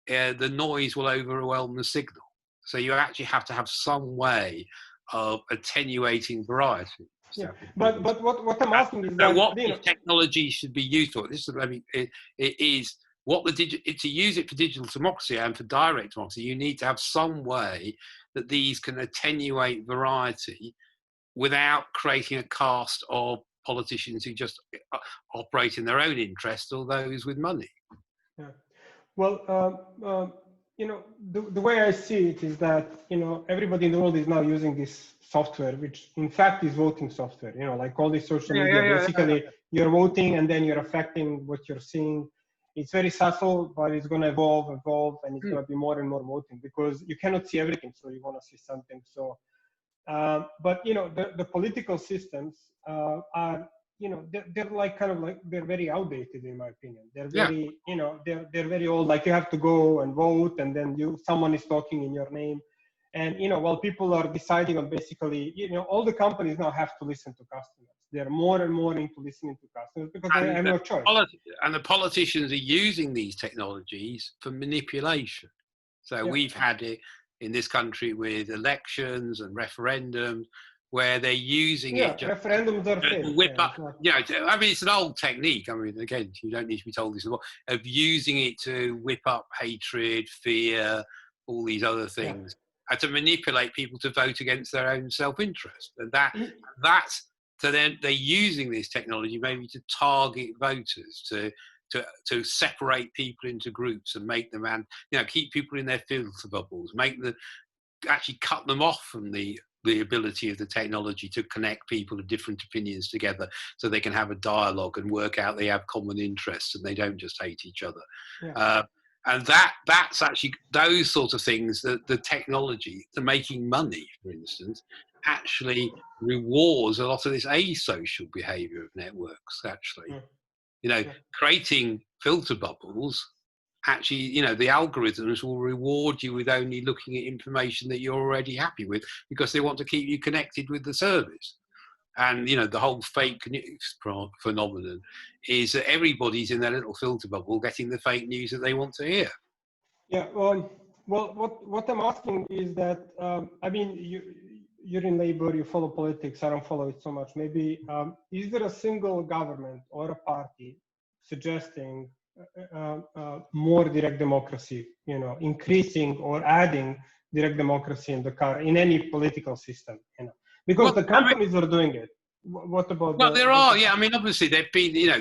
the noise will overwhelm the signal. So you actually have to have some way of attenuating variety. Yeah, but what I'm asking is that what technology should be used for. This is, it is what to use it for digital democracy and for direct democracy. You need to have some way that these can attenuate variety without creating a caste of politicians who just operate in their own interest or those with money. Yeah. Well, you know, the way I see it is that, you know, everybody in the world is now using this software, which in fact is voting software, you know, like all these social media, basically you're voting and then you're affecting what you're seeing. It's very subtle, but it's going to evolve, and it's going to be more and more voting because you cannot see everything. So you want to see something. So, but, you know, the political systems are, you know, they're like kind of like, they're very outdated in my opinion. They're very, you know, they're very old. Like you have to go and vote, and then someone is talking in your name, and you know, while people are deciding on basically, you know, all the companies now have to listen to customers. They're more and more into listening to customers because they have no choice. And the politicians are using these technologies for manipulation. So we've had it in this country with elections and referendums, where they're using it just referendums are to whip up. You know, I mean, it's an old technique. I mean, again, you don't need to be told this, of using it to whip up hatred, fear, all these other things, and to manipulate people to vote against their own self-interest. And that's so then they're using this technology maybe to target voters, to separate people into groups and make them, and you know, keep people in their filter bubbles, make them actually cut them off from the ability of the technology to connect people of different opinions together, so they can have a dialogue and work out they have common interests and they don't just hate each other. And that's actually those sorts of things that the technology, the making money, for instance, actually rewards a lot of this asocial behavior of networks. Actually, you know, creating filter bubbles. Actually, you know, the algorithms will reward you with only looking at information that you're already happy with, because they want to keep you connected with the service. And, you know, the whole fake news phenomenon is that everybody's in their little filter bubble getting the fake news that they want to hear. Yeah, well, what I'm asking is that, I mean, you're in labor, you follow politics, I don't follow it so much. Maybe, is there a single government or a party suggesting more direct democracy, you know, increasing or adding direct democracy in any political system, you know, because the companies are doing it. What about? Well, there are, I mean, obviously there've been, you know,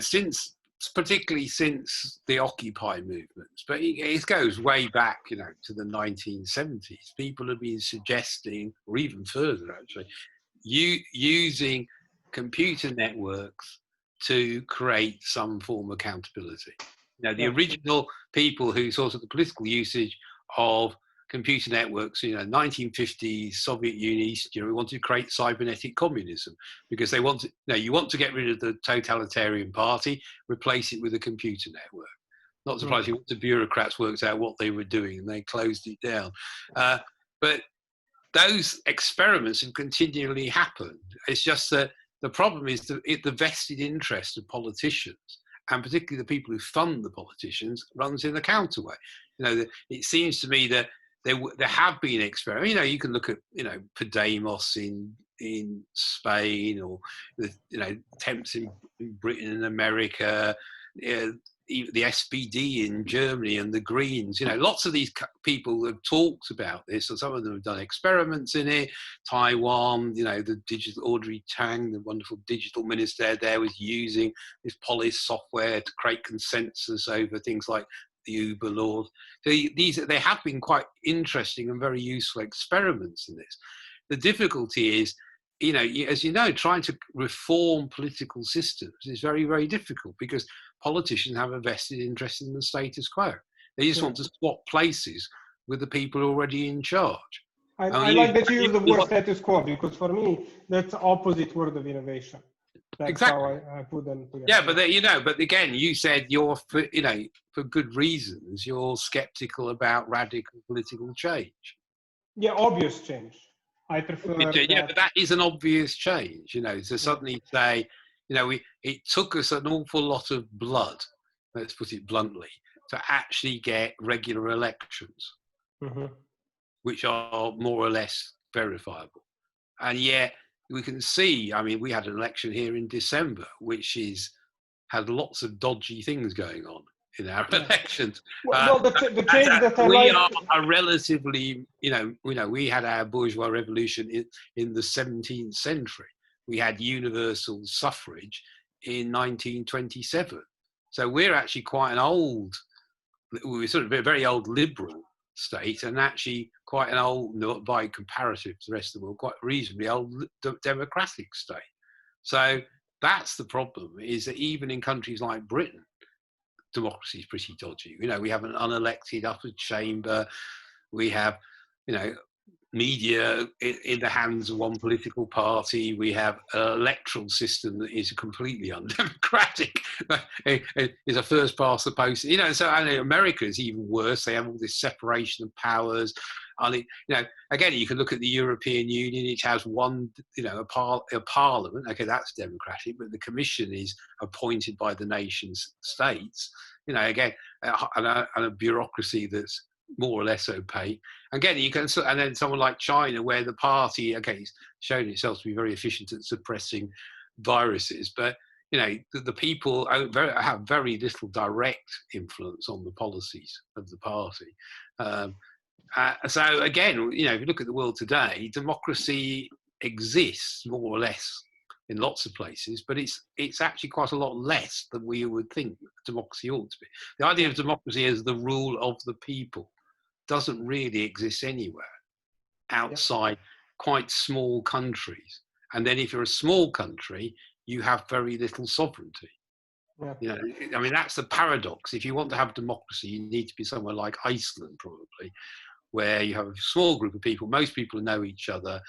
particularly since the Occupy movements, but it goes way back, you know, to the 1970s. People have been suggesting, or even further actually, using computer networks to create some form of accountability. You know, the original people who saw the political usage of computer networks, you know, 1950s Soviet Union, East Europe, wanted to create cybernetic communism because they wanted, you want to get rid of the totalitarian party, replace it with a computer network. Not surprisingly, the bureaucrats worked out what they were doing and they closed it down. But those experiments have continually happened. It's just that the problem is the vested interest of politicians, and particularly the people who fund the politicians, runs in the counter way. You know, it seems to me that there have been experiments. You know, you can look at, you know, Podemos in Spain, or attempts in Britain and America, the SPD in Germany and the Greens. You know, lots of these people have talked about this, and some of them have done experiments in it. Taiwan, you know, the Audrey Tang, the wonderful digital minister there, was using this Polis software to create consensus over things like the Uber laws. So there have been quite interesting and very useful experiments in this. The difficulty is, you know, as you know, trying to reform political systems is very, very difficult, because politicians have a vested interest in the status quo. They just want to swap places with the people already in charge. I like that you use the word status quo, because for me, that's the opposite word of innovation. That's exactly how I put them together. Yeah, but but again, you said you're, for good reasons, you're skeptical about radical political change. Yeah, obvious change. I prefer Yeah, but that is an obvious change, to suddenly say, it took us an awful lot of blood, let's put it bluntly, to actually get regular elections, which are more or less verifiable. And yet we can see, we had an election here in December, which had lots of dodgy things going on in our elections. Well, the change that I we like... are relatively, we had our bourgeois revolution in the 17th century. We had universal suffrage in 1927. So we're actually quite an old, we're sort of a very old liberal state, and actually quite an old, by comparative to the rest of the world, quite reasonably old democratic state. So that's the problem, is that even in countries like Britain, democracy is pretty dodgy. We have an unelected upper chamber. We have, media in the hands of one political party. We have an electoral system that is completely undemocratic. It's a first past the post. So America is even worse. They have all this separation of powers. Again, you can look at the European Union. It has one, a parliament. Okay, that's democratic, but the Commission is appointed by the nation states. Again, and a bureaucracy that's more or less opaque. Again, and then someone like China, where the party, has shown itself to be very efficient at suppressing viruses, but the people have very little direct influence on the policies of the party. So again, if you look at the world today, democracy exists more or less in lots of places, but it's actually quite a lot less than we would think democracy ought to be. The idea of democracy as the rule of the people doesn't really exist anywhere outside quite small countries. And then if you're a small country, you have very little sovereignty. That's the paradox. If you want to have democracy, you need to be somewhere like Iceland, probably, where you have a small group of people, most people know each other,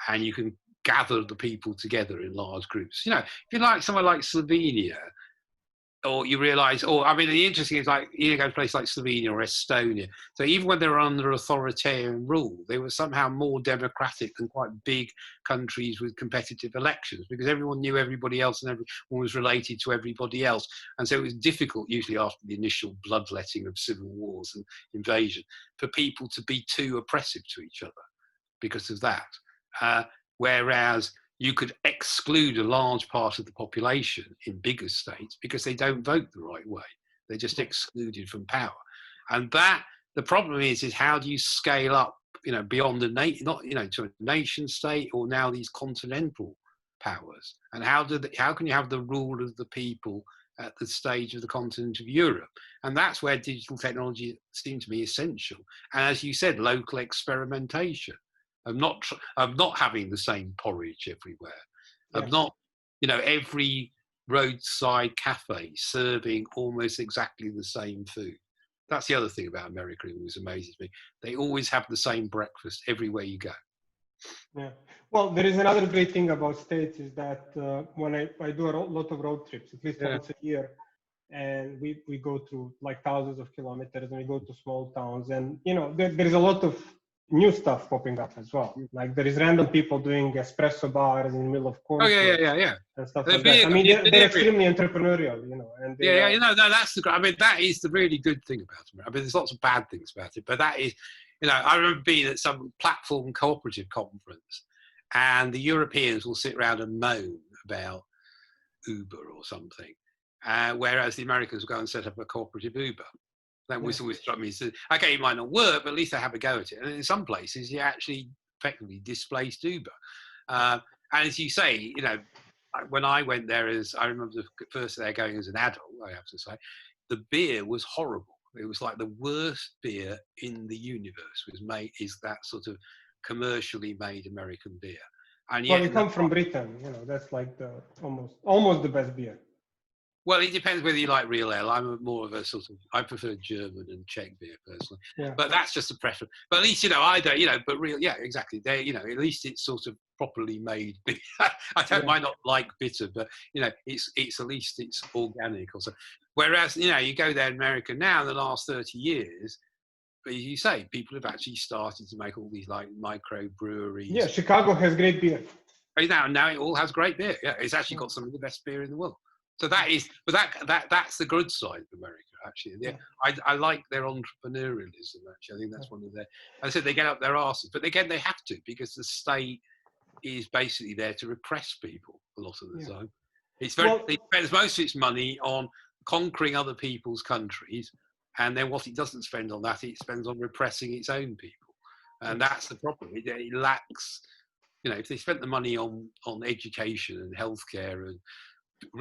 and you can gather the people together in large groups. If you like somewhere like Slovenia, or you realise, the interesting is, like, you go to a place like Slovenia or Estonia. So even when they were under authoritarian rule, they were somehow more democratic than quite big countries with competitive elections, because everyone knew everybody else and everyone was related to everybody else. And so it was difficult, usually after the initial bloodletting of civil wars and invasion, for people to be too oppressive to each other because of that. Whereas you could exclude a large part of the population in bigger states because they don't vote the right way. They're just excluded from power. And the problem is how do you scale up, beyond to a nation state, or now these continental powers? And how can you have the rule of the people at the stage of the continent of Europe? And that's where digital technology seems to be essential. And as you said, local experimentation. Of not having the same porridge everywhere, of not, every roadside cafe serving almost exactly the same food. That's the other thing about America that always amazes me. They always have the same breakfast everywhere you go. Yeah. Well, there is another great thing about states is that when I do a lot of road trips, at least once a year, and we go through like thousands of kilometers, and we go to small towns, and there is a lot of new stuff popping up as well. Like there is random people doing espresso bars in the middle of cornfields. And stuff like that. They're extremely entrepreneurial, And that's that is the really good thing about it. There's lots of bad things about it, but that is, I remember being at some platform cooperative conference, and the Europeans will sit around and moan about Uber or something, whereas the Americans will go and set up a cooperative Uber. That was always struck me. So, okay, it might not work, but at least they have a go at it. And in some places, you actually effectively displaced Uber. And as you say, when I went there, I remember the first day going as an adult, I have to say, the beer was horrible. It was like the worst beer in the universe is that sort of commercially made American beer. And yet, you come from Britain, that's like the almost the best beer. Well, it depends whether you like real ale. I'm more of a sort of, I prefer German and Czech beer personally, but that's just a preference. But at least, I don't, but real, yeah, exactly. They, at least it's sort of properly made beer. I might not like bitter, but it's at least it's organic or so. Whereas, you go there in America now in the last 30 years, but as you say, people have actually started to make all these like micro breweries. Yeah, Chicago has great beer. Now it all has great beer. Yeah, it's actually got some of the best beer in the world. So that's the good side of America, actually. Yeah. I like their entrepreneurialism, actually. I think that's one of their, I said they get up their arses, but again, they have to, because the state is basically there to repress people a lot of the time. It spends most of its money on conquering other people's countries, and then what it doesn't spend on that, it spends on repressing its own people. And that's the problem. It lacks, if they spent the money on education and healthcare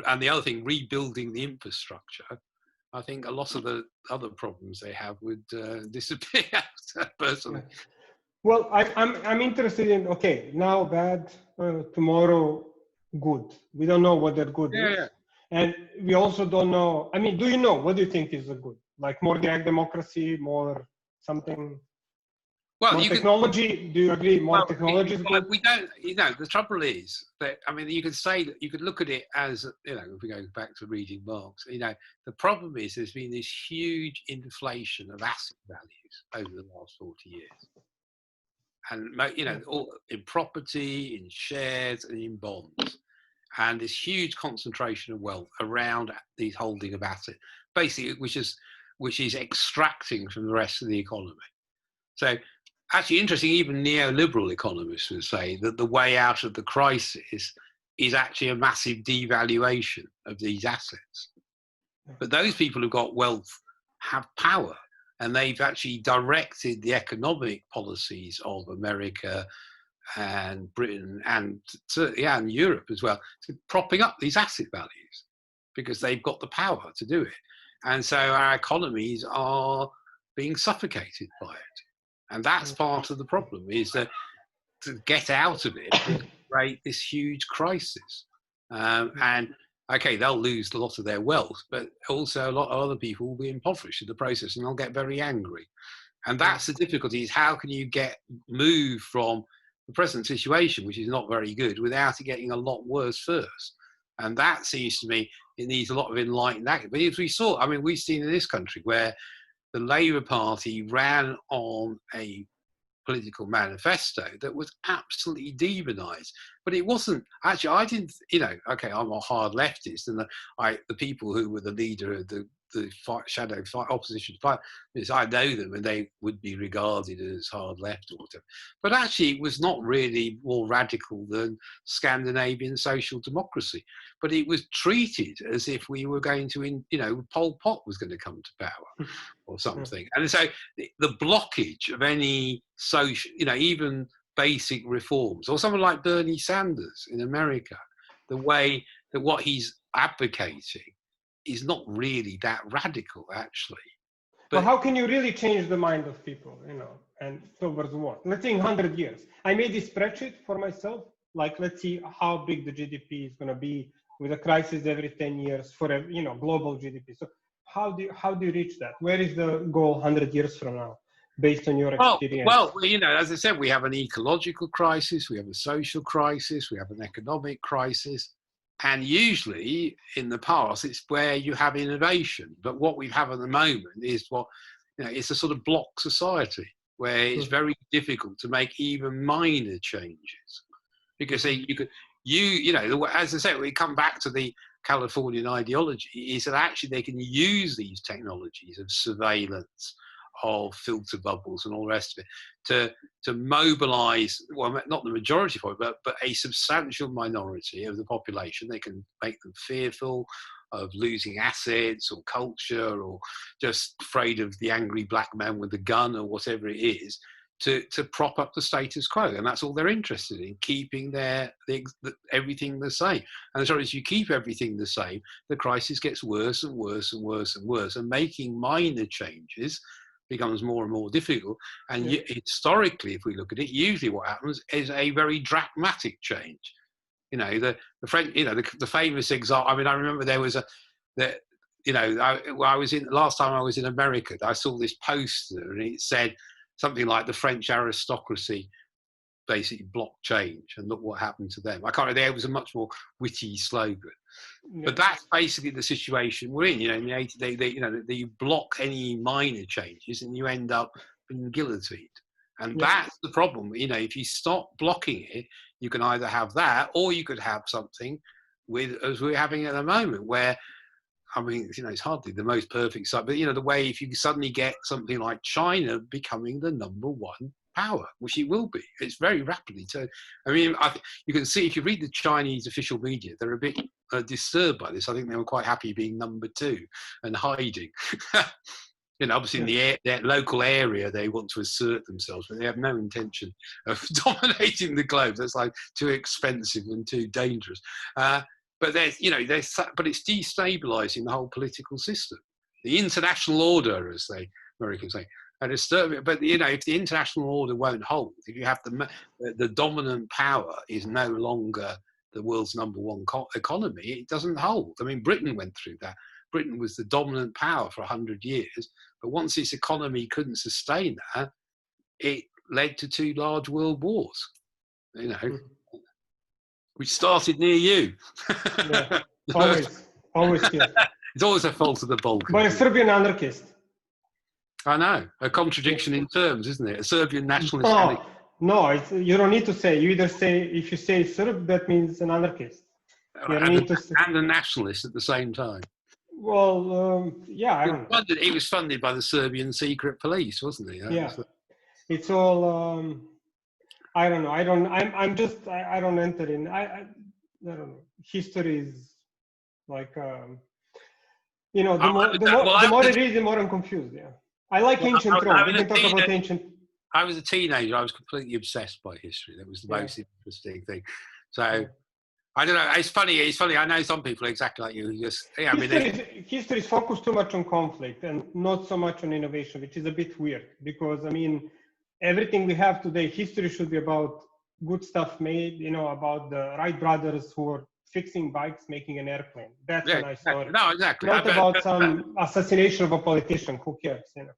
and the other thing, rebuilding the infrastructure, I think a lot of the other problems they have would disappear. Personally, well, I'm interested in now bad, tomorrow good. We don't know what that good is, and we also don't know. I mean, do you know what do you think is a good? Like more direct democracy, more something. Well, more technology. Do you agree? More technology is good. We don't. The trouble is that you could say that you could look at it as if we go back to reading Marx. The problem is there's been this huge inflation of asset values over the last 40 years, and all in property, in shares, and in bonds, and this huge concentration of wealth around these holding of assets, basically, which is extracting from the rest of the economy. So. Actually, interesting, even neoliberal economists would say that the way out of the crisis is actually a massive devaluation of these assets. But those people who've got wealth have power, and they've actually directed the economic policies of America and Britain and Europe as well, to propping up these asset values because they've got the power to do it. And so our economies are being suffocated by it. And that's part of the problem, is that to get out of it, they create this huge crisis. And they'll lose a lot of their wealth, but also a lot of other people will be impoverished in the process, and they'll get very angry. And that's the difficulty, is how can you move from the present situation, which is not very good, without it getting a lot worse first. And that seems to me, it needs a lot of enlightened action. But as we saw, we've seen in this country where the Labour Party ran on a political manifesto that was absolutely demonised. But it wasn't, actually, I didn't, I'm a hard leftist, and the people who were the leader of the shadow opposition fight, I know them, and they would be regarded as hard left or whatever. But actually, it was not really more radical than Scandinavian social democracy. But it was treated as if we were going to, Pol Pot was going to come to power or something. And so the blockage of any social, even basic reforms, or someone like Bernie Sanders in America, the way that what he's advocating is not really that radical, actually. But how can you really change the mind of people, and towards what? Let's say in 100 years. I made this spreadsheet for myself, like, let's see how big the GDP is going to be with a crisis every 10 years for, global GDP. So how do you reach that? Where is the goal 100 years from now, based on your experience? Well, as I said, we have an ecological crisis, we have a social crisis, we have an economic crisis. And usually in the past, it's where you have innovation. But what we have at the moment is it's a sort of block society where it's very difficult to make even minor changes. Because as I said, we come back to the Californian ideology, is that actually they can use these technologies of surveillance, of filter bubbles and all the rest of it to mobilize, well, not the majority of it, but a substantial minority of the population. They can make them fearful of losing assets or culture, or just afraid of the angry black man with the gun or whatever it is, to prop up the status quo. And that's all they're interested in, keeping everything the same. And as long as you keep everything the same, the crisis gets worse and worse and worse and worse, and making minor changes becomes more and more difficult. And historically, if we look at it, usually what happens is a very dramatic change. The French, the famous example. I remember there was that, you know, last time I was in America, I saw this poster and it said something like the French aristocracy basically blocked change, and look what happened to them. I can't remember, there was a much more witty slogan. Yeah. But that's basically the situation we're in. You know, in the 80s, you block any minor changes and you end up being guillotined. And that's the problem. You know, if you stop blocking it, you can either have that, or you could have something as we're having at the moment, where, I mean, you know, it's hardly the most perfect site, but, you know, the way if you suddenly get something like China becoming the #1 power, which it will be, it's very rapidly. So, I mean, you can see if you read the Chinese official media, they're a bit disturbed by this. I think they were quite happy being #2 and hiding. You know, obviously in their local area, they want to assert themselves, but they have no intention of dominating the globe. That's like too expensive and too dangerous. But there's, you know, but it's destabilizing the whole political system, the international order, as the Americans say. But, you know, if the international order won't hold, if you have the dominant power is no longer the world's #1 economy, it doesn't hold. I mean, Britain went through that. Britain was the dominant power for 100 years, but once its economy couldn't sustain that, it led to 2 large world wars, you know, which started near you. Yeah, always here. It's always a fault of the Balkans. But a Serbian anarchist. I know, a contradiction in terms, isn't it? A Serbian nationalist. No, you don't need to say. You either say, if you say Serb, that means an anarchist. And a nationalist at the same time. Well, yeah, I don't know. He was funded by the Serbian secret police, wasn't he? It's all. I don't know. I don't enter in. I don't know. History is like, you know, the more I read, the more I'm confused. Yeah, I like ancient Rome. We can talk about ancient. I was a teenager. I was completely obsessed by history. That was the most interesting thing. So. I don't know. It's funny. I know some people exactly like you. History is focused too much on conflict and not so much on innovation, which is a bit weird. Because I mean, everything we have today, history should be about good stuff made. You know, about the Wright brothers who were fixing bikes, making an airplane. That's a nice story. No, exactly. Not about some assassination of a politician. Who cares? You know,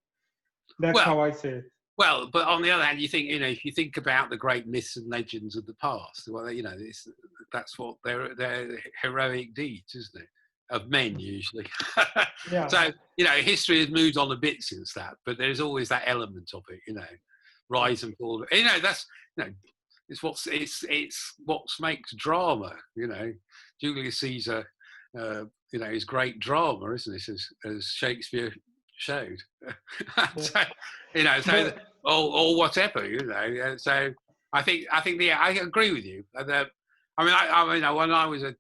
that's how I say it. Well, but on the other hand, you think, you know, if you think about the great myths and legends of the past, well, you know, that's what they're heroic deeds, isn't it? Of men usually. So, you know, history has moved on a bit since that, but there's always that element of it, you know, rise and fall. You know, that's, you know, it's what makes drama. You know, Julius Caesar, you know, is great drama, isn't it? As Shakespeare showed. So, you know, so or whatever, you know. So I think I agree with you. I mean, when I was a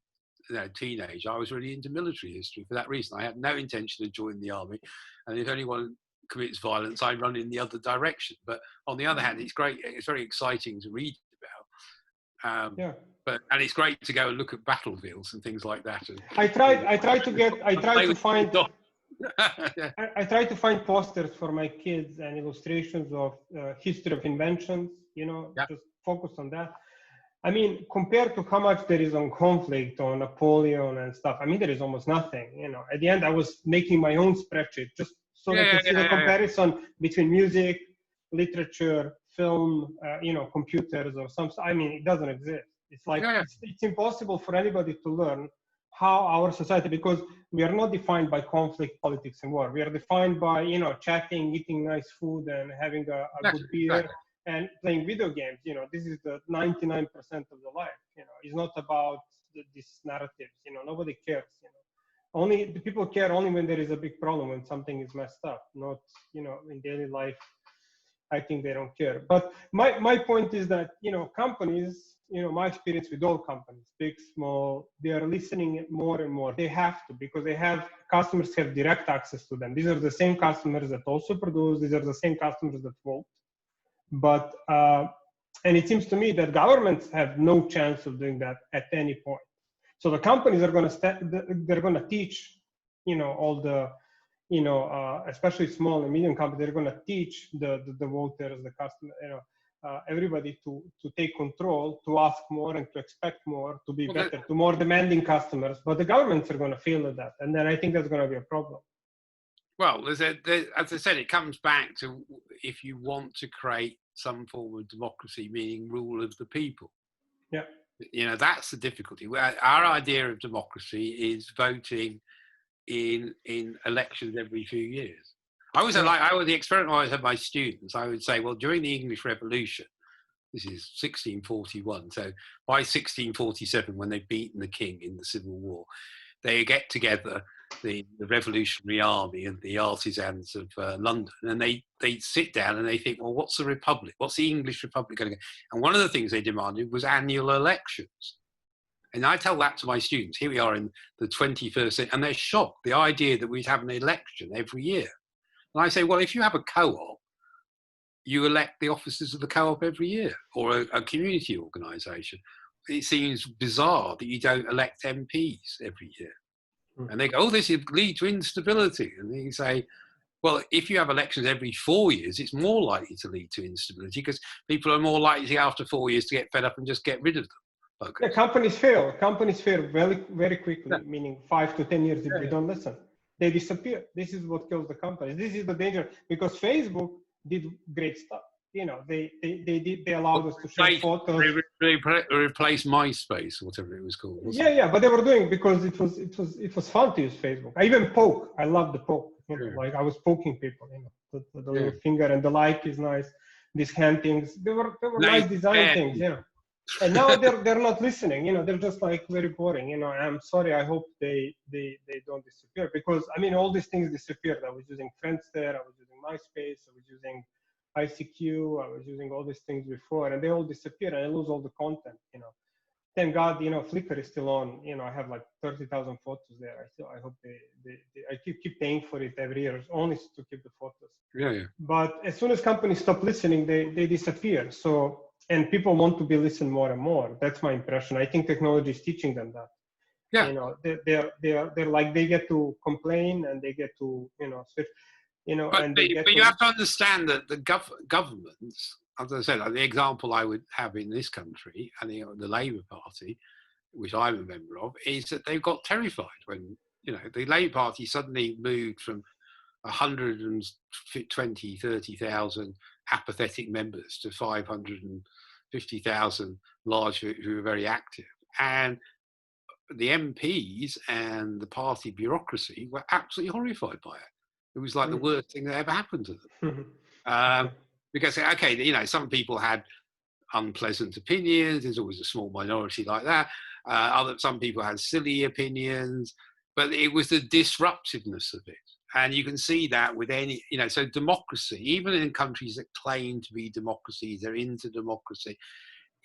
teenager, I was really into military history for that reason. I had no intention of joining the army, and if anyone commits violence, I run in the other direction. But on the other hand, it's great. It's very exciting to read about. And it's great to go and look at battlefields and things like that. And I try to find posters for my kids and illustrations of history of inventions, you know, just focus on that. I mean, compared to how much there is on conflict, on Napoleon and stuff, I mean, there is almost nothing, you know. At the end, I was making my own spreadsheet just so I can see the comparison between music, literature, film, you know, computers or something. I mean, it doesn't exist. It's like, it's impossible for anybody to learn how our society, because we are not defined by conflict, politics, and war. We are defined by, you know, chatting, eating nice food, and having a good beer and playing video games. You know, this is the 99% of the life. You know, it's not about these narratives. You know, nobody cares. You know, only the people care only when there is a big problem, when something is messed up. Not, you know, in daily life. I think they don't care. But my point is that, you know, companies, you know, my experience with all companies, big, small, they are listening more and more. They have to, because customers have direct access to them. These are the same customers that also produce. These are the same customers that vote. But, and it seems to me that governments have no chance of doing that at any point. So the companies are going to they're going to teach, you know, all the, you know, especially small and medium companies, they're going to teach the voters, the customer, you know, everybody to take control, to ask more and to expect more, to be Well, better, to more demanding customers. But the governments are going to feel that, and then I think that's going to be a problem. Well, as I said, it comes back to if you want to create some form of democracy, meaning rule of the people. Yeah. That's the difficulty. Our idea of democracy is voting in elections every few years. The experiment I always had my students, I would say, well, during the English Revolution, this is 1641, so by 1647, when they've beaten the king in the Civil War, they get together the Revolutionary Army and the artisans of London, and they sit down and they think, well, what's the Republic? What's the English Republic going to get? And one of the things they demanded was annual elections. And I tell that to my students. Here we are in the 21st century, and they're shocked, the idea that we'd have an election every year. And I say, well, if you have a co-op, you elect the officers of the co-op every year, or a community organisation. It seems bizarre that you don't elect MPs every year. And they go, oh, this would lead to instability. And then you say, well, if you have elections every 4 years, it's more likely to lead to instability because people are more likely after 4 years to get fed up and just get rid of them. Okay. Yeah, companies fail. Companies fail very, very quickly, meaning 5 to 10 years if they don't listen. They disappear. This is what kills the companies. This is the danger, because Facebook did great stuff. They allowed us to share photos. They replaced MySpace, whatever it was called. Yeah, but they were doing, because it was fun to use Facebook. I even poke. I love the poke. Like I was poking people. The little finger and the like is nice. These hand things. They were nice design things. Yeah. And now they're not listening. They're just like very boring. I'm sorry. I hope they don't disappear, because all these things disappeared. I was using Friendster. I was using MySpace. I was using ICQ, I was using all these things before, and they all disappear, and I lose all the content. Thank God, Flickr is still on. I have like 30,000 photos there. I hope I keep paying for it every year, only to keep the photos. Yeah. But as soon as companies stop listening, they disappear. So, and people want to be listened more and more. That's my impression. I think technology is teaching them that. Yeah. They're like, they get to complain and they get to switch. But you have to understand that the governments, as I said, like the example I would have in this country, and the Labour Party, which I'm a member of, is that they've got terrified when the Labour Party suddenly moved from 120, 30,000 apathetic members to 550,000 large who were very active, and the MPs and the party bureaucracy were absolutely horrified by it. It was like the worst thing that ever happened to them. Because, okay, some people had unpleasant opinions. There's always a small minority like that. Some people had silly opinions, but it was the disruptiveness of it. And you can see that with any, so democracy, even in countries that claim to be democracies, they're into democracy.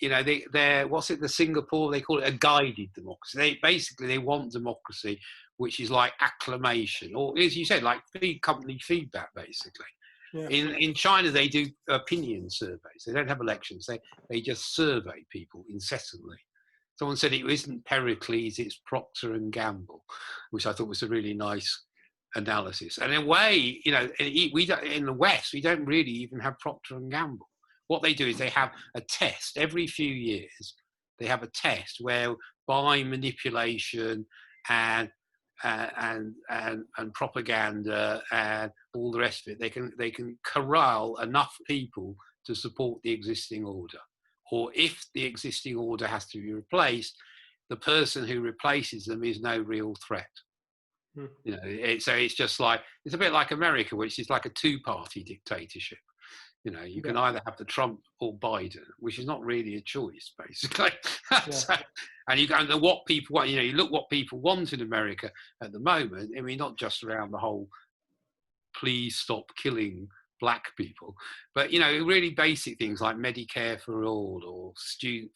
They're the Singapore, they call it a guided democracy. They want democracy, which is like acclamation, or as you said, like company feedback, basically. Yeah. In China, they do opinion surveys. They don't have elections. They just survey people incessantly. Someone said it isn't Pericles, it's Procter and Gamble, which I thought was a really nice analysis. And in a way, we don't, in the West, we don't really even have Procter and Gamble. What they do is they have a test every few years. They have a test where, by manipulation and propaganda and all the rest of it, they can corral enough people to support the existing order. Or if the existing order has to be replaced, the person who replaces them is no real threat. So it's just like, it's a bit like America, which is like a two-party dictatorship. You can either have the Trump or Biden, which is not really a choice, basically. And what people want, you look what people want in America at the moment. Not just around the whole please stop killing black people, but, really basic things like Medicare for all or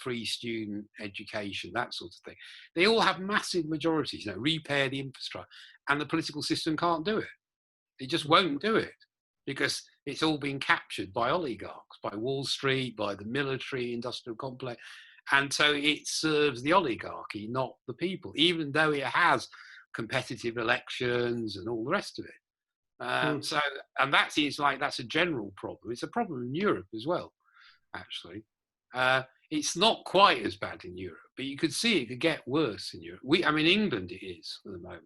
free student education, that sort of thing. They all have massive majorities, repair the infrastructure, and the political system can't do it. It just won't do it, because it's all been captured by oligarchs, by Wall Street, by the military industrial complex. And so it serves the oligarchy, not the people, even though it has competitive elections and all the rest of it. And that seems like that's a general problem. It's a problem in Europe as well. actually. It's not quite as bad in Europe, but you could see it could get worse in Europe. England it is at the moment,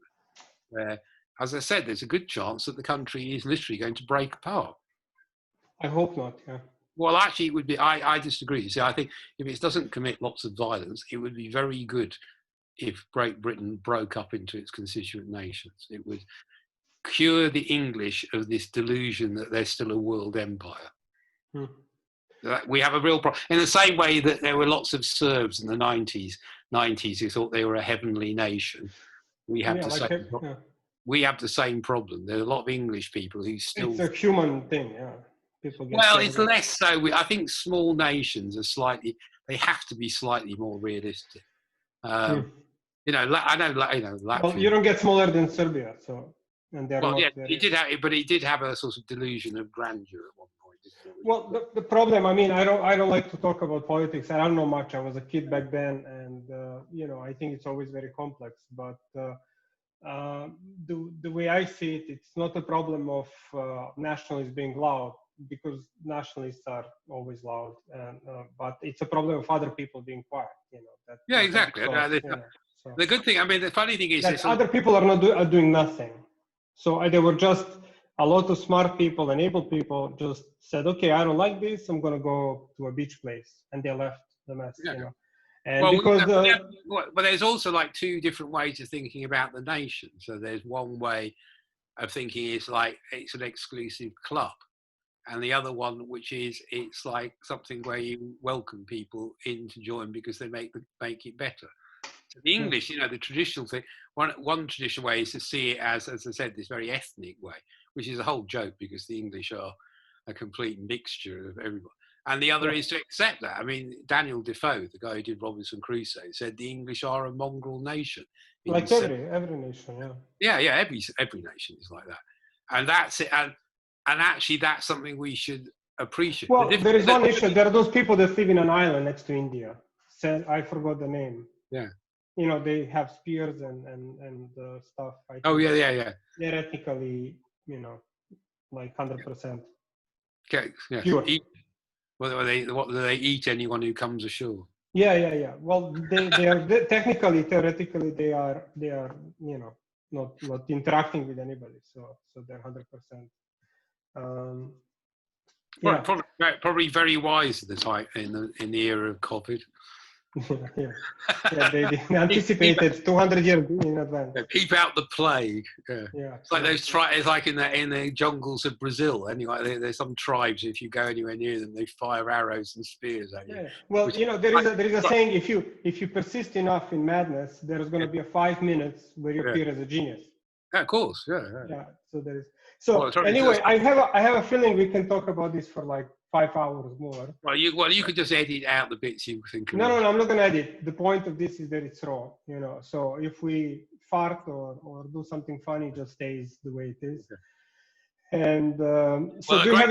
where, as I said, there's a good chance that the country is literally going to break apart. I hope not, yeah. Well, actually, it would be. I disagree. See, I think if it doesn't commit lots of violence, it would be very good if Great Britain broke up into its constituent nations. It would cure the English of this delusion that they're still a world empire. We have a real problem. In the same way that there were lots of Serbs in the 90s who thought they were a heavenly nation. We have we have the same problem. There are a lot of English people who still... It's a human thing, yeah. It's less so. I think small nations are they have to be slightly more realistic. I know, Latvia. Well, you don't get smaller than Serbia, so... And it did have a sort of delusion of grandeur at one point, didn't it? Well, the problem, I don't like to talk about politics. I don't know much. I was a kid back then, and I think it's always very complex. But the way I see it, it's not a problem of nationalists being loud, because nationalists are always loud, but it's a problem of other people being quiet. Exactly. The good thing, the funny thing is that other people are doing nothing. So there were just a lot of smart people and able people just said, okay, I don't like this, I'm going to go to a beach place. And they left the mess, And but there's also like two different ways of thinking about the nation. So there's one way of thinking is like it's an exclusive club. And the other one, which is it's like something where you welcome people in to join because they make it better. So the English, the traditional thing, one traditional way is to see it as I said, this very ethnic way, which is a whole joke because the English are a complete mixture of everybody. And the other is to accept that. Daniel Defoe, the guy who did Robinson Crusoe, said the English are a mongrel nation. Like every nation, yeah. Yeah, every nation is like that. And that's it. And actually, that's something we should appreciate. Well, there is one issue. There are those people that live in an island next to India. I forgot the name. Yeah. They have spears and stuff. Yeah. They're ethnically, like 100%. Okay. Yeah. Pure. What do they eat anyone who comes ashore? Yeah. Well, they are technically, theoretically, they are not interacting with anybody. So they're 100%. Probably very wise at the time in the era of COVID. They anticipated 200 years in advance. Keep out the plague. Yeah. It's like those tribes. It's like in the jungles of Brazil. Anyway, there's some tribes. If you go anywhere near them, they fire arrows and spears at you. Yeah. Well, there is a saying: if you persist enough in madness, there is going to be a 5 minutes where you appear as a genius. Yeah, of course. Yeah. So there is. So anyway, I have a feeling we can talk about this for like 5 hours more. Well, you could just edit out the bits you think. No, I'm not going to edit. The point of this is that it's raw, So if we fart or do something funny, it just stays the way it is. Okay. And do you have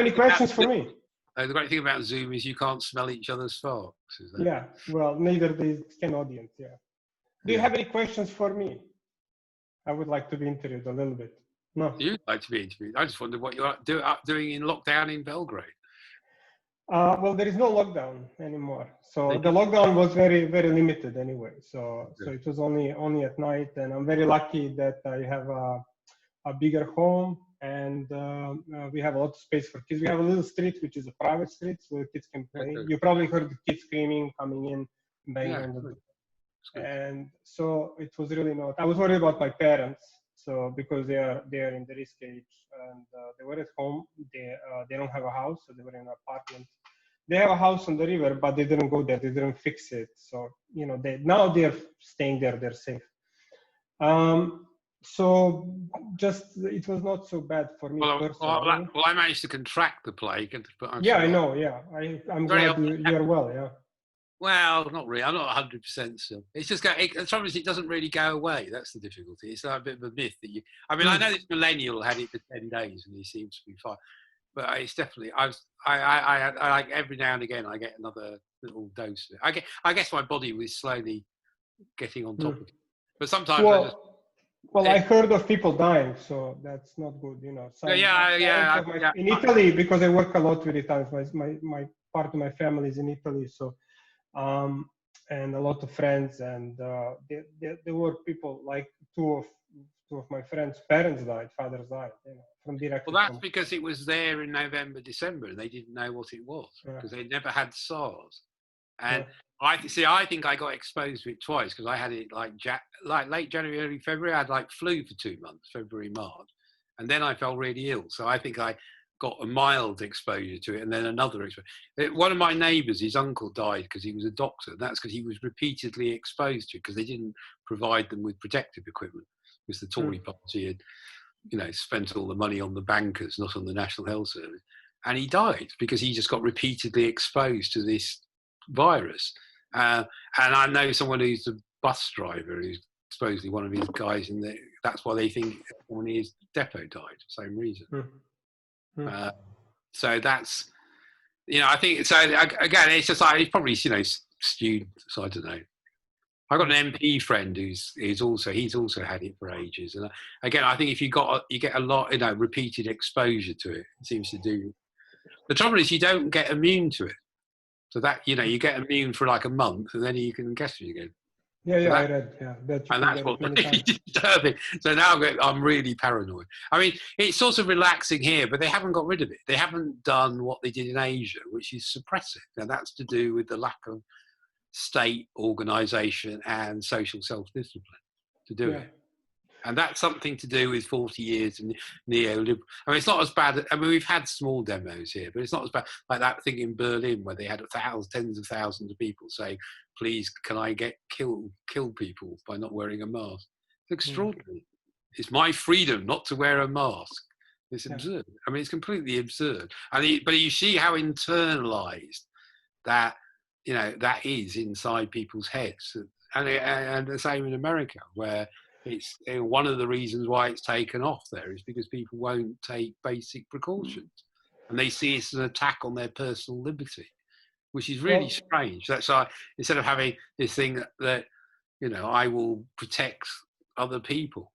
any questions for me? The great thing about Zoom is you can't smell each other's farts. Yeah. Well, neither can audience. Yeah. Do you have any questions for me? I would like to be interviewed a little bit. No. You'd like to be interviewed. I just wondered what you're doing in lockdown in Belgrade. Well, there is no lockdown anymore. So the lockdown was very, very limited anyway. So it was only at night, and I'm very lucky that I have a bigger home, and we have a lot of space for kids. We have a little street, which is a private street, where kids can play. You probably heard the kids screaming, coming in, banging on the door. And so it was really not. I was worried about my parents. So because they are in the risk age, and they were at home, they don't have a house, so they were in an apartment. They have a house on the river, but they didn't go there. They didn't fix it. So now they're staying there. They're safe. So it was not so bad for me personally. Well, I managed to contract the plague. I know. Yeah, I'm glad you're well. Yeah. Well, not really. I'm not 100% still. It's just the trouble is it doesn't really go away. That's the difficulty. It's like a bit of a myth that you. I know this millennial had it for 10 days and he seems to be fine, but it's definitely. I like every now and again I get another little dose of it. I guess my body was slowly getting on top of it, but sometimes Well, I heard of people dying, so that's not good, you know. In Italy, because I work a lot with Italians. My part of my family is in Italy, so and a lot of friends, and there were people like two of my friends' parents died, fathers died, you know, from directly. Well, that's because it was there in November, December, and they didn't know what it was because they never had SARS. And I think I got exposed to it twice because I had it like late January, early February. I had like flu for 2 months, February, March, and then I fell really ill. So I think I got a mild exposure to it, and then another exposure. One of my neighbours, his uncle died because he was a doctor. That's because he was repeatedly exposed to it because they didn't provide them with protective equipment. Because the Tory party had, you know, spent all the money on the bankers, not on the National Health Service, and he died because he just got repeatedly exposed to this virus. And I know someone who's a bus driver who's supposedly one of his guys, and that's why they think everyone in his depot died, same reason. So that's, you know, I think so. Again, it's just like it's probably, you know, students. So I don't know. I got an MP friend he's also had it for ages, and again, I think if you get a lot, you know, repeated exposure to it, it seems to do. The trouble is you don't get immune to it. So that, you know, you get immune for like a month and then you can guess it again. I read, and that's what really disturbing. So now I'm really paranoid. I mean, it's sort of relaxing here, but they haven't got rid of it. They haven't done what they did in Asia, which is suppress it. Now that's to do with the lack of state organisation and social self-discipline to do it. And that's something to do with 40 years of neoliberal. I mean, it's not as bad. I mean, we've had small demos here, but it's not as bad. Like that thing in Berlin where they had tens of thousands of people saying, please, can I kill people by not wearing a mask? It's extraordinary. It's my freedom not to wear a mask. It's absurd. I mean, it's completely absurd. But you see how internalized that, you know, that is inside people's heads. And the same in America, where it's one of the reasons why it's taken off there is because people won't take basic precautions, and they see it as an attack on their personal liberty, which is really strange. That's why instead of having this thing that, you know, I will protect other people.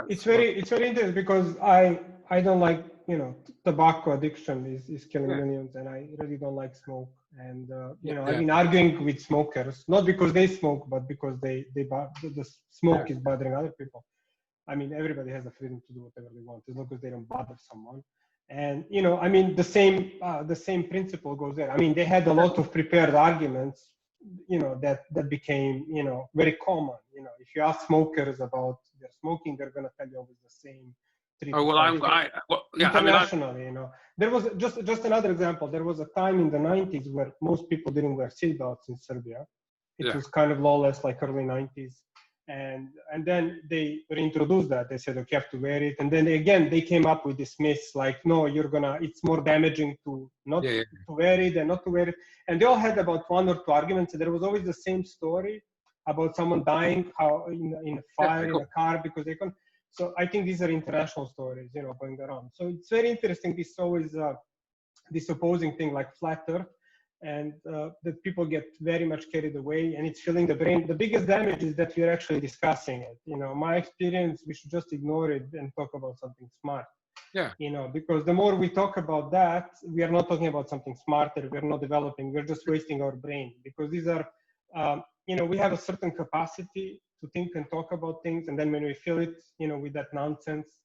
It's very interesting because I don't like, you know, tobacco addiction is killing millions, and I really don't like smoke. And you know, I've been arguing with smokers, not because they smoke, but because the smoke is bothering other people. I mean, everybody has the freedom to do whatever they want as long as they don't bother someone. And you know, I mean, the same principle goes there. I mean, they had a lot of prepared arguments, you know, that became, you know, very common. You know, if you ask smokers about their smoking, they're going to tell you always the same. Internationally, you know, there was just another example. There was a time in the 90s where most people didn't wear seatbelts in Serbia. It was kind of lawless, like early 90s. And then they reintroduced that. They said, okay, you have to wear it. And then they came up with this myth, like, no, it's more damaging to not to wear it than not to wear it. And they all had about one or two arguments. And there was always the same story about someone dying in a fire in a car because they couldn't. So I think these are international stories, you know, going around. So it's very interesting. This always this opposing thing like flat earth, and that people get very much carried away, and it's filling the brain. The biggest damage is that we're actually discussing it. You know, my experience, we should just ignore it and talk about something smart. Yeah. You know, because the more we talk about that, we are not talking about something smarter. We're not developing. We're just wasting our brain, because these are, you know, we have a certain capacity to think and talk about things, and then when we feel it, you know, with that nonsense.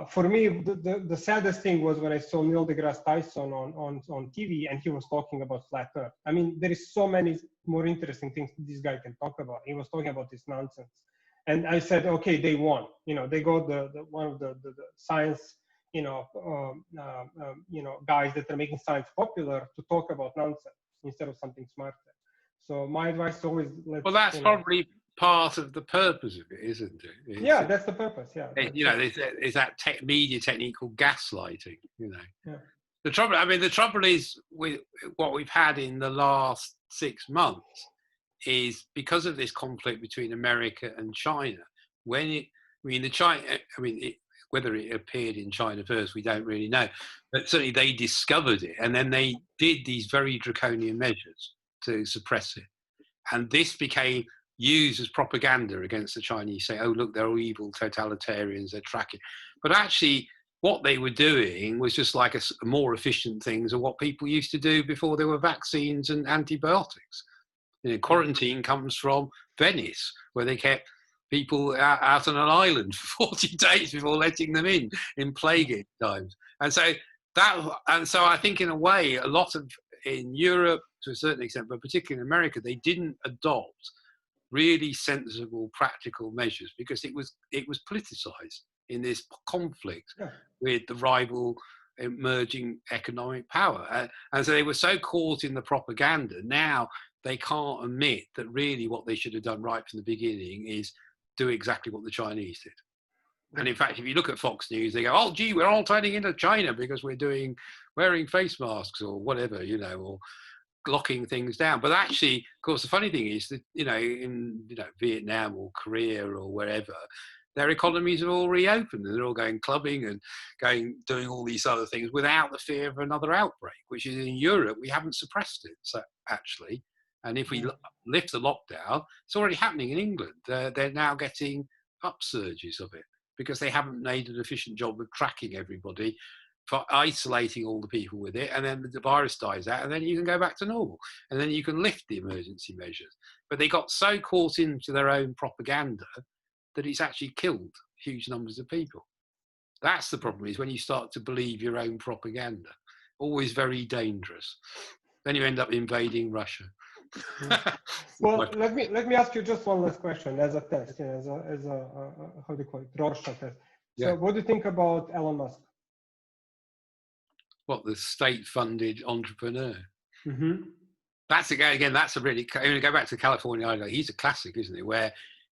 For me, the saddest thing was when I saw Neil deGrasse Tyson on TV, and he was talking about flat Earth. I mean, there is so many more interesting things this guy can talk about. He was talking about this nonsense, and I said, okay, they won. You know, they got the one of the science, you know, guys that are making science popular to talk about nonsense instead of something smarter. So my advice is always that's probably part of the purpose of it, isn't it? That's the purpose. Yeah, you know, there's that media technique called gaslighting. You know, the trouble is with what we've had in the last 6 months is because of this conflict between America and China. Whether it appeared in China first, we don't really know, but certainly they discovered it, and then they did these very draconian measures to suppress it, and this became used as propaganda against the Chinese, say, oh, look, they're all evil totalitarians, they're tracking. But actually, what they were doing was just like a more efficient things of what people used to do before there were vaccines and antibiotics. You know, quarantine comes from Venice, where they kept people out on an island for 40 days before letting them in plague times. And so I think in a way, a lot of, in Europe to a certain extent, but particularly in America, they didn't adopt really sensible, practical measures because it was politicized in this conflict with the rival emerging economic power. And so they were so caught in the propaganda. Now they can't admit that really what they should have done right from the beginning is do exactly what the Chinese did. And in fact, if you look at Fox News, they go, oh, gee, we're all turning into China because we're wearing face masks or whatever, you know, or locking things down. But actually, of course, the funny thing is that, you know, in Vietnam or Korea or wherever, their economies are all reopened and they're all going clubbing and doing all these other things without the fear of another outbreak, which is in Europe, we haven't suppressed it, so actually. And if we lift the lockdown, it's already happening in England. They're now getting upsurges of it because they haven't made an efficient job of tracking everybody, for isolating all the people with it, and then the virus dies out, and then you can go back to normal, and then you can lift the emergency measures. But they got so caught into their own propaganda that it's actually killed huge numbers of people. That's the problem, is when you start to believe your own propaganda. Always very dangerous. Then you end up invading Russia. Well, let me ask you just one last question as a test, you know, as a how do you call it, Rorschach test. So what do you think about Elon Musk? What, the state-funded entrepreneur? Mm-hmm. That's again. That's a really. I mean, go back to California Idol. He's a classic, isn't he? Where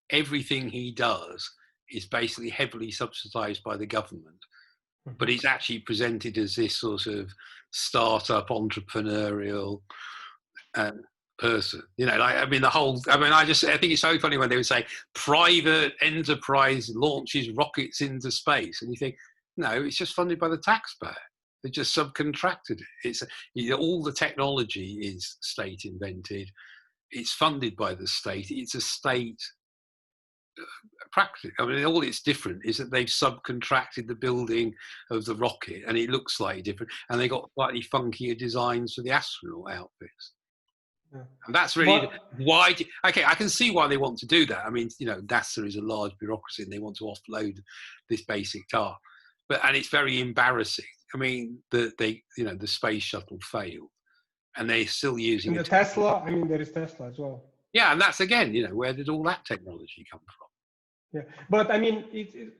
everything he does is basically heavily subsidized by the government, but he's actually presented as this sort of startup entrepreneurial person. You know, like, I mean, I think it's so funny when they would say private enterprise launches rockets into space, and you think, no, it's just funded by the taxpayer. They just subcontracted it. All the technology is state invented. It's funded by the state. It's a state practice. I mean, all it's different is that they've subcontracted the building of the rocket, and it looks slightly different. And they got slightly funkier designs for the astronaut outfits. Yeah. And that's really why. Okay, I can see why they want to do that. I mean, you know, NASA is a large bureaucracy, and they want to offload this basic task. And it's very embarrassing. I mean, the space shuttle failed, and they're still using the Tesla. I mean, there is Tesla as well. Yeah, and that's again, you know, where did all that technology come from? Yeah, but I mean,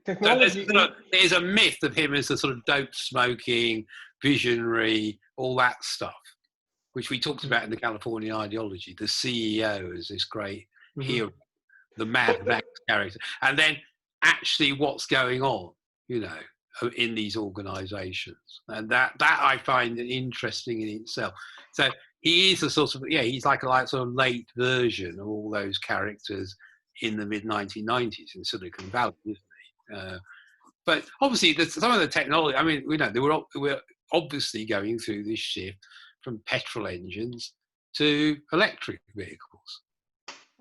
technology. So there's a myth of him as a sort of dope smoking, visionary, all that stuff, which we talked about in the California Ideology. The CEO is this great hero, the Mad Max character, and then actually what's going on, you know, in these organizations, and that I find interesting in itself. So he is a sort of, he's like a sort of late version of all those characters in the mid 1990s in Silicon Valley, isn't he? But obviously some of the technology, I mean, we know we're obviously going through this shift from petrol engines to electric vehicles,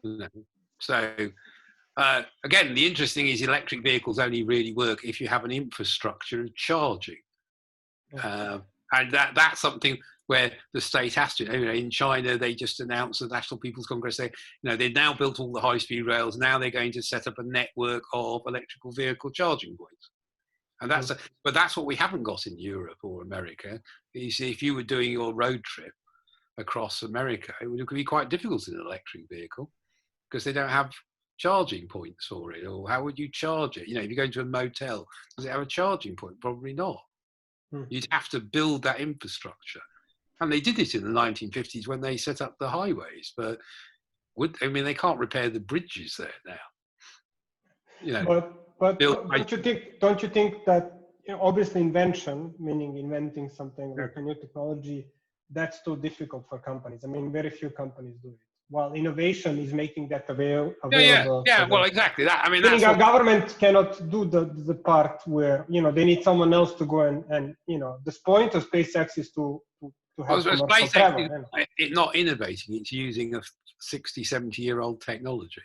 you know? So again, the interesting is electric vehicles only really work if you have an infrastructure of charging. And that's something where the state has to. You know, in China, they just announced the National People's Congress. They've now built all the high-speed rails. Now they're going to set up a network of electrical vehicle charging points. And but that's what we haven't got in Europe or America. You see, if you were doing your road trip across America, it would be quite difficult in an electric vehicle because they don't have charging points for it. Or how would you charge it? You know, if you go into a motel, does it have a charging point? Probably not. You'd have to build that infrastructure. And they did it in the 1950s when they set up the highways. But they can't repair the bridges there now. You know, but don't you think that, you know, obviously invention, meaning inventing something like a new technology, that's too difficult for companies. I mean, very few companies do it. While innovation is making that available. Yeah. Well, exactly that. I mean, meaning our government cannot do the part where, you know, they need someone else to go and you know, the point of SpaceX is to have commercial travel. It's not innovating; it's using a 60, 70-year-old technology.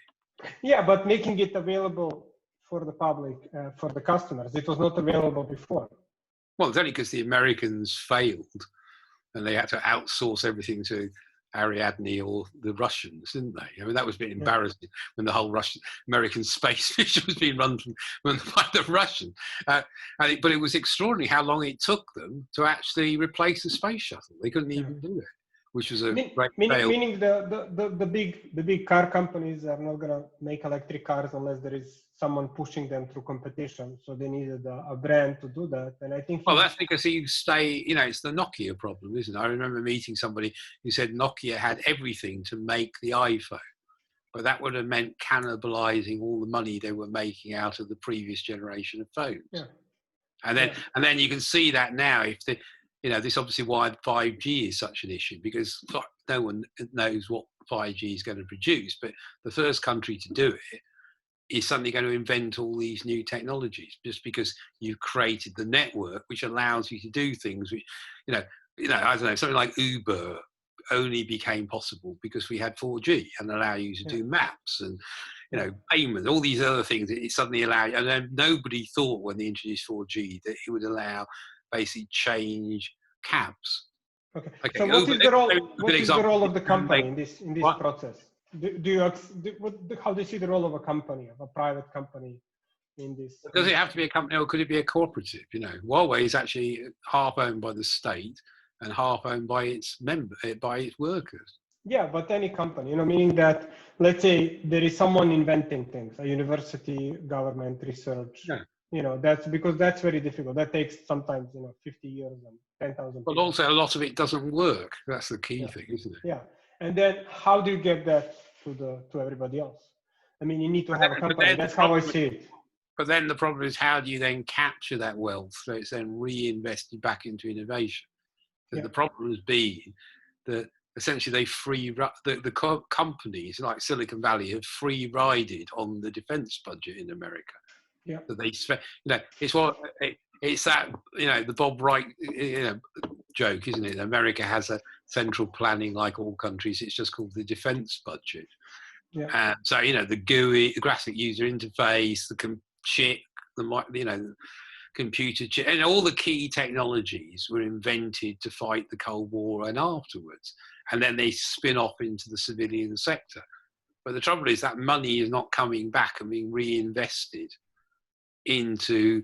Yeah, but making it available for the public, for the customers, it was not available before. Well, it's only because the Americans failed and they had to outsource everything to Ariadne or the Russians, didn't they? I mean, that was a bit embarrassing when the whole American space mission was being run by the Russians. But it was extraordinary how long it took them to actually replace the space shuttle. They couldn't even do it, which was a great fail. Meaning the big car companies are not gonna make electric cars unless there is someone pushing them through competition. So they needed a brand to do that. And I think that's because it's the Nokia problem, isn't it? I remember meeting somebody who said Nokia had everything to make the iPhone, but that would have meant cannibalizing all the money they were making out of the previous generation of phones. Yeah. And then you can see that now, if this obviously why 5G is such an issue, because no one knows what 5G is going to produce, but the first country to do it is suddenly going to invent all these new technologies just because you've created the network which allows you to do things which, I don't know, something like Uber only became possible because we had 4G and allow you to do maps and, payment, all these other things. It suddenly allowed, and then nobody thought when they introduced 4G that it would allow basically change cabs. Okay. So what is the role of the company in this process? How do you see the role of a company, of a private company in this? Does it have to be a company or could it be a cooperative? Huawei is actually half owned by the state and half owned by its workers. Yeah, but any company, meaning that, let's say there is someone inventing things, a university, government, research. Yeah. That's very difficult. That takes sometimes, 50 years and 10,000. But also a lot of it doesn't work. That's the key thing, isn't it? Yeah. And then how do you get that to everybody else? I mean, you need to have a company. That's how I see it. But then the problem is, how do you then capture that wealth so it's then reinvested back into innovation? So the problem has been that essentially the companies like Silicon Valley have free rided on the defense budget in America. Yeah. That they spend, it's that, the Bob Wright, joke, isn't it? America has a central planning like all countries. It's just called the defense budget. Yeah. So, the GUI, the graphic user interface, the chip, the computer chip, and all the key technologies were invented to fight the Cold War and afterwards. And then they spin off into the civilian sector. But the trouble is that money is not coming back and being reinvested into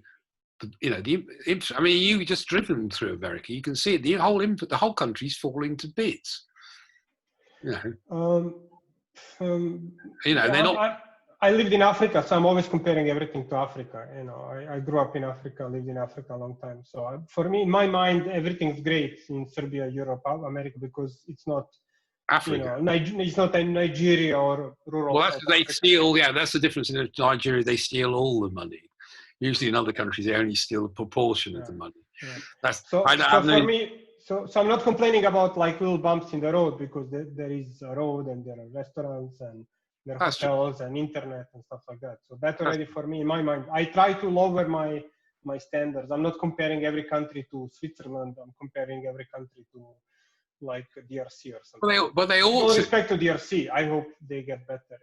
you've just driven through America. You can see it. The whole country's falling to bits. They're not. I lived in Africa, so I'm always comparing everything to Africa. I grew up in Africa, lived in Africa a long time. So for me, in my mind, everything's great in Serbia, Europe, America, because it's not Africa. It's not Nigeria or rural. Well, they steal. Yeah, that's the difference in Nigeria. They steal all the money. Usually in other countries, they only steal a proportion of the money. Yeah. So I'm not complaining about like little bumps in the road, because there is a road and there are restaurants and there are hotels and internet and stuff like that. So that already, for me, in my mind, I try to lower my standards. I'm not comparing every country to Switzerland. I'm comparing every country to like DRC or something. But they also, with respect to DRC, I hope they get better.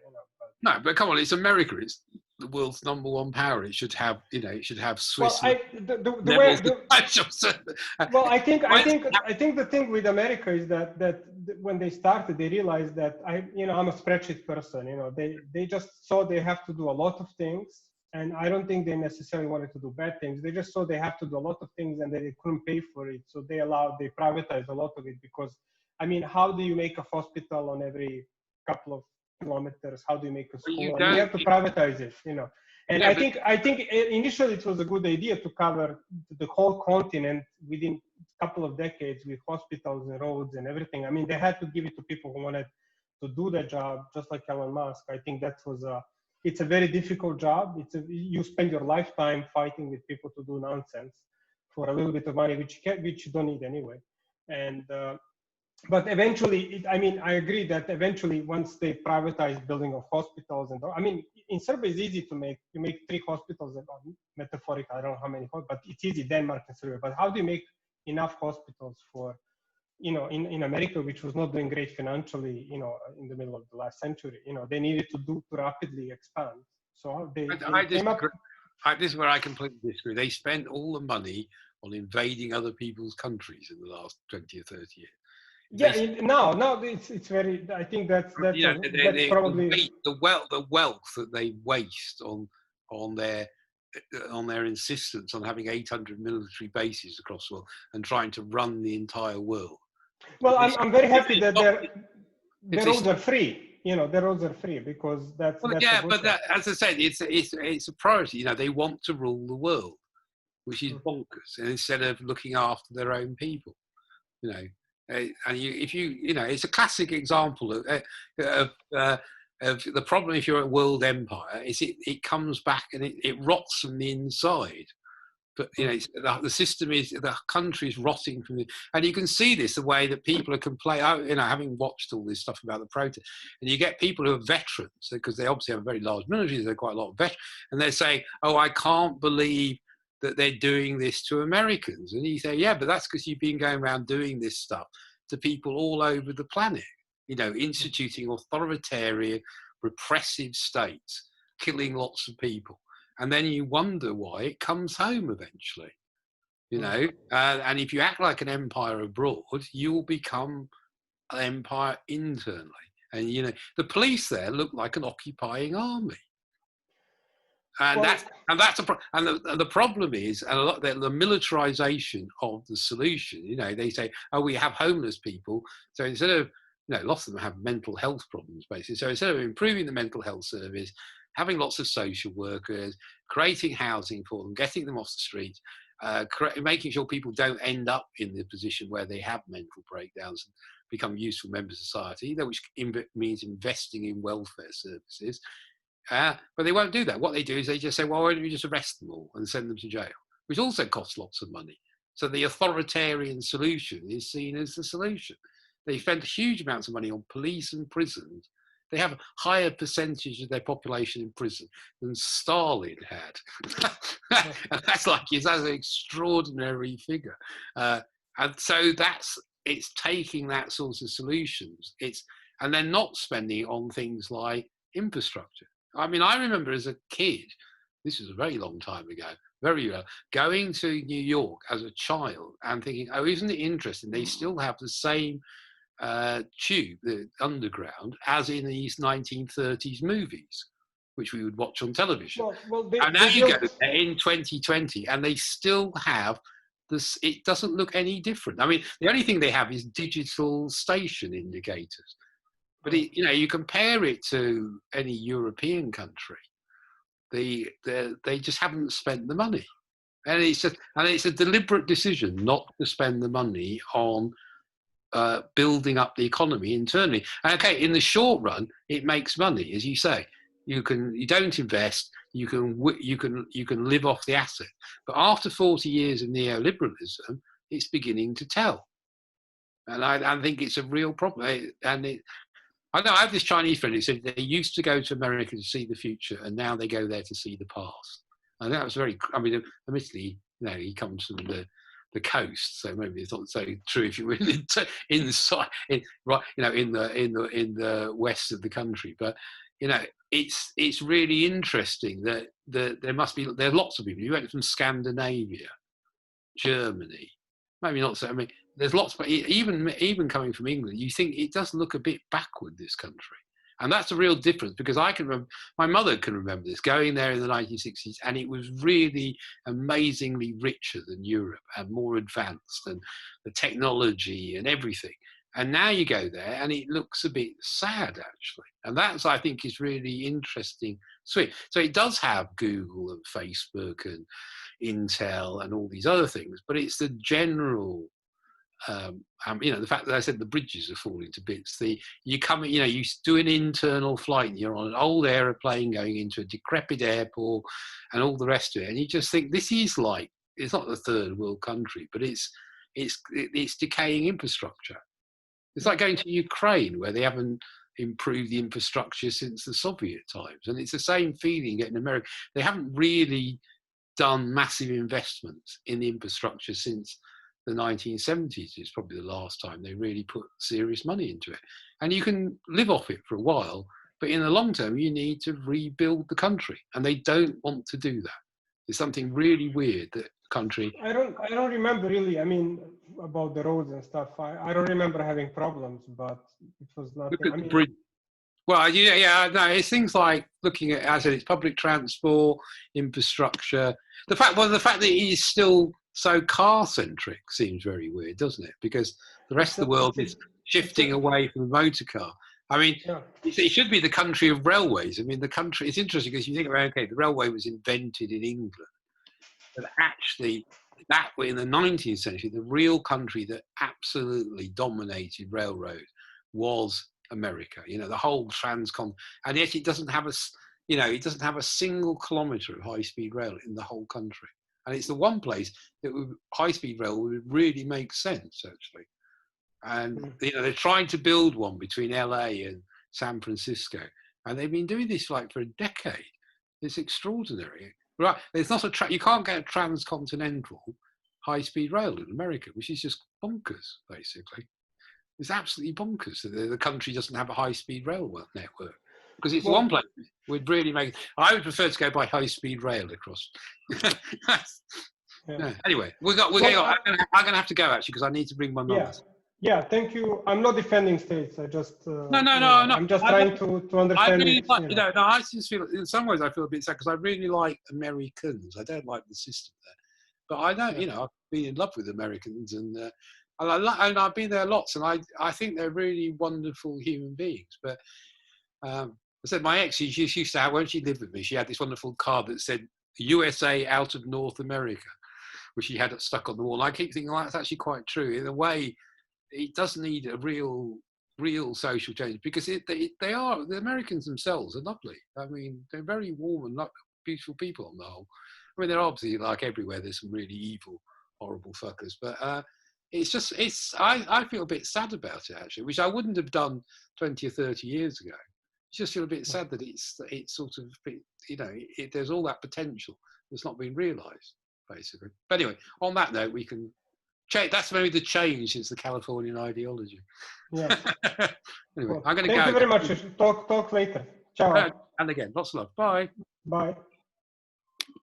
No, but come on, it's America. It's the world's #1 power. It should have, it should have Swiss. Well, I think the thing with America is that when they started, they realized that I'm a spreadsheet person. They just saw they have to do a lot of things, and I don't think they necessarily wanted to do bad things. They just saw they have to do a lot of things, and they couldn't pay for it, so they privatized a lot of it. Because how do you make a hospital on every couple of kilometers? How do you make a school? You have to privatize it, And I think initially it was a good idea to cover the whole continent within a couple of decades with hospitals and roads and everything. I mean, they had to give it to people who wanted to do the job, just like Elon Musk. I think it's a very difficult job. You spend your lifetime fighting with people to do nonsense for a little bit of money, which you don't need anyway. And but eventually, I agree that eventually, once they privatize building of hospitals, in Serbia it's easy to make 3 hospitals, metaphoric, I don't know how many, but it's easy, Denmark and Serbia. But how do you make enough hospitals for in America, which was not doing great financially, in the middle of the last century, they needed to rapidly expand. So they came up. This is where I completely disagree. They spent all the money on invading other people's countries in the last 20 or 30 years. Yeah, now it's very. I think that's probably the wealth that they waste on their insistence on having 800 military bases across the world and trying to run the entire world. Well, I'm very happy that their roads are free. Their roads are free because that's. Well, yeah, but as I said, it's a priority. They want to rule the world, which is bonkers. And instead of looking after their own people, and it's a classic example of the problem if you're a world empire is it comes back and it rots from the inside. But the system is, the country is rotting from the, and you can see this the way that people are complaining. Having watched all this stuff about the protest, and you get people who are veterans because they obviously have a very large military. They're quite a lot of veterans, and they're saying, "Oh, I can't believe that they're doing this to Americans." And you say, "Yeah, but that's because you've been going around doing this stuff to people all over the planet. Instituting authoritarian, repressive states, killing lots of people." And then you wonder why it comes home eventually, and if you act like an empire abroad, you will become an empire internally. And, the police there look like an occupying army. And the problem is, and a lot the militarization of the solution, they say, oh, we have homeless people. So instead of, lots of them have mental health problems, basically. So instead of improving the mental health service, having lots of social workers, creating housing for them, getting them off the street, making sure people don't end up in the position where they have mental breakdowns and become useful members of society, which means investing in welfare services. But they won't do that. What they do is they just say, well, why don't we just arrest them all and send them to jail, which also costs lots of money. So the authoritarian solution is seen as the solution. They spend huge amounts of money on police and prisons. They have a higher percentage of their population in prison than Stalin had. And that's an extraordinary figure. And so it's taking that sort of solutions. And they're not spending it on things like infrastructure. I mean, I remember as a kid, this was a very long time ago, going to New York as a child and thinking, oh, isn't it interesting? They still have the same tube, the underground, as in these 1930s movies, which we would watch on television. And now you go there in 2020 and they still have this, it doesn't look any different. I mean, the only thing they have is digital station indicators. But you compare it to any European country, they just haven't spent the money, and it's a deliberate decision not to spend the money on building up the economy internally. And okay, in the short run, it makes money, as you say. You don't invest. You can live off the asset. But after 40 years of neoliberalism, it's beginning to tell, and I think it's a real problem. I know I have this Chinese friend who said they used to go to America to see the future, and now they go there to see the past. And that was very. I mean, admittedly, he comes from the coast, so maybe it's not so true if you were in the west of the country. But it's really interesting that there are lots of people. You went from Scandinavia, Germany, maybe not so. I mean, there's lots, but even coming from England, you think it does look a bit backward, this country. And that's a real difference, because I can remember, my mother can remember this, going there in the 1960s, and it was really amazingly richer than Europe and more advanced, and the technology and everything. And now you go there and it looks a bit sad, actually. And that's, I think, is really interesting. So it does have Google and Facebook and Intel and all these other things, but it's the general, the fact that I said the bridges are falling to bits. You do an internal flight and you're on an old aeroplane going into a decrepit airport and all the rest of it. And you just think, this is like, it's not the third world country, but it's decaying infrastructure. It's like going to Ukraine, where they haven't improved the infrastructure since the Soviet times. And it's the same feeling getting America. They haven't really done massive investments in the infrastructure since the 1970s is probably the last time they really put serious money into it. And you can live off it for a while, but in the long term, you need to rebuild the country, and they don't want to do that. There's something really weird that country. I don't remember really. I mean, about the roads and stuff. I don't remember having problems, but it was nothing. Look at the bridge. Well, yeah, no, it's things like looking at, as I said, it's public transport, infrastructure. The fact that it is still so car-centric seems very weird, doesn't it? Because the rest of the world is shifting away from the motor car. I mean, it should be the country of railways. I mean, the country, it's interesting because you think about, okay, the railway was invented in England, but actually, that in the 19th century, the real country that absolutely dominated railroad was America. You know, the whole and yet it doesn't have a single kilometre of high-speed rail in the whole country. And it's the one place that high-speed rail would really make sense, actually. And they're trying to build one between LA and San Francisco, and they've been doing this like for a decade. It's extraordinary, right? There's not you can't get a transcontinental high-speed rail in America, which is just bonkers, basically. It's absolutely bonkers that the country doesn't have a high-speed rail network, because it's one place would really make. I would prefer to go by high-speed rail across. No. Anyway, I'm going to have to go actually because I need to bring my mum. Yeah, thank you. I'm not defending states. I just no. I'm just trying to understand. I really I just feel in some ways I feel a bit sad because I really like Americans. I don't like the system there, but I don't. I've been in love with Americans, and I've been there lots, and I think they're really wonderful human beings. But I said my ex, she used to have, when she lived with me, she had this wonderful card that said USA out of North America, which she had it stuck on the wall. And I keep thinking, well, that's actually quite true. In a way, it does need a real social change, because the Americans themselves are lovely. I mean, they're very warm and beautiful people on the whole. I mean, they're obviously, like everywhere, there's some really evil, horrible fuckers, but I feel a bit sad about it, actually, which I wouldn't have done 20 or 30 years ago. I just feel a bit sad that it's sort of, there's all that potential that's not been realised, basically. But anyway, on that note, we can check. That's maybe the change since the Californian ideology. Yeah. Anyway, I'm going to go. Thank you very much. Talk later. Ciao. And again, lots of love. Bye. Bye.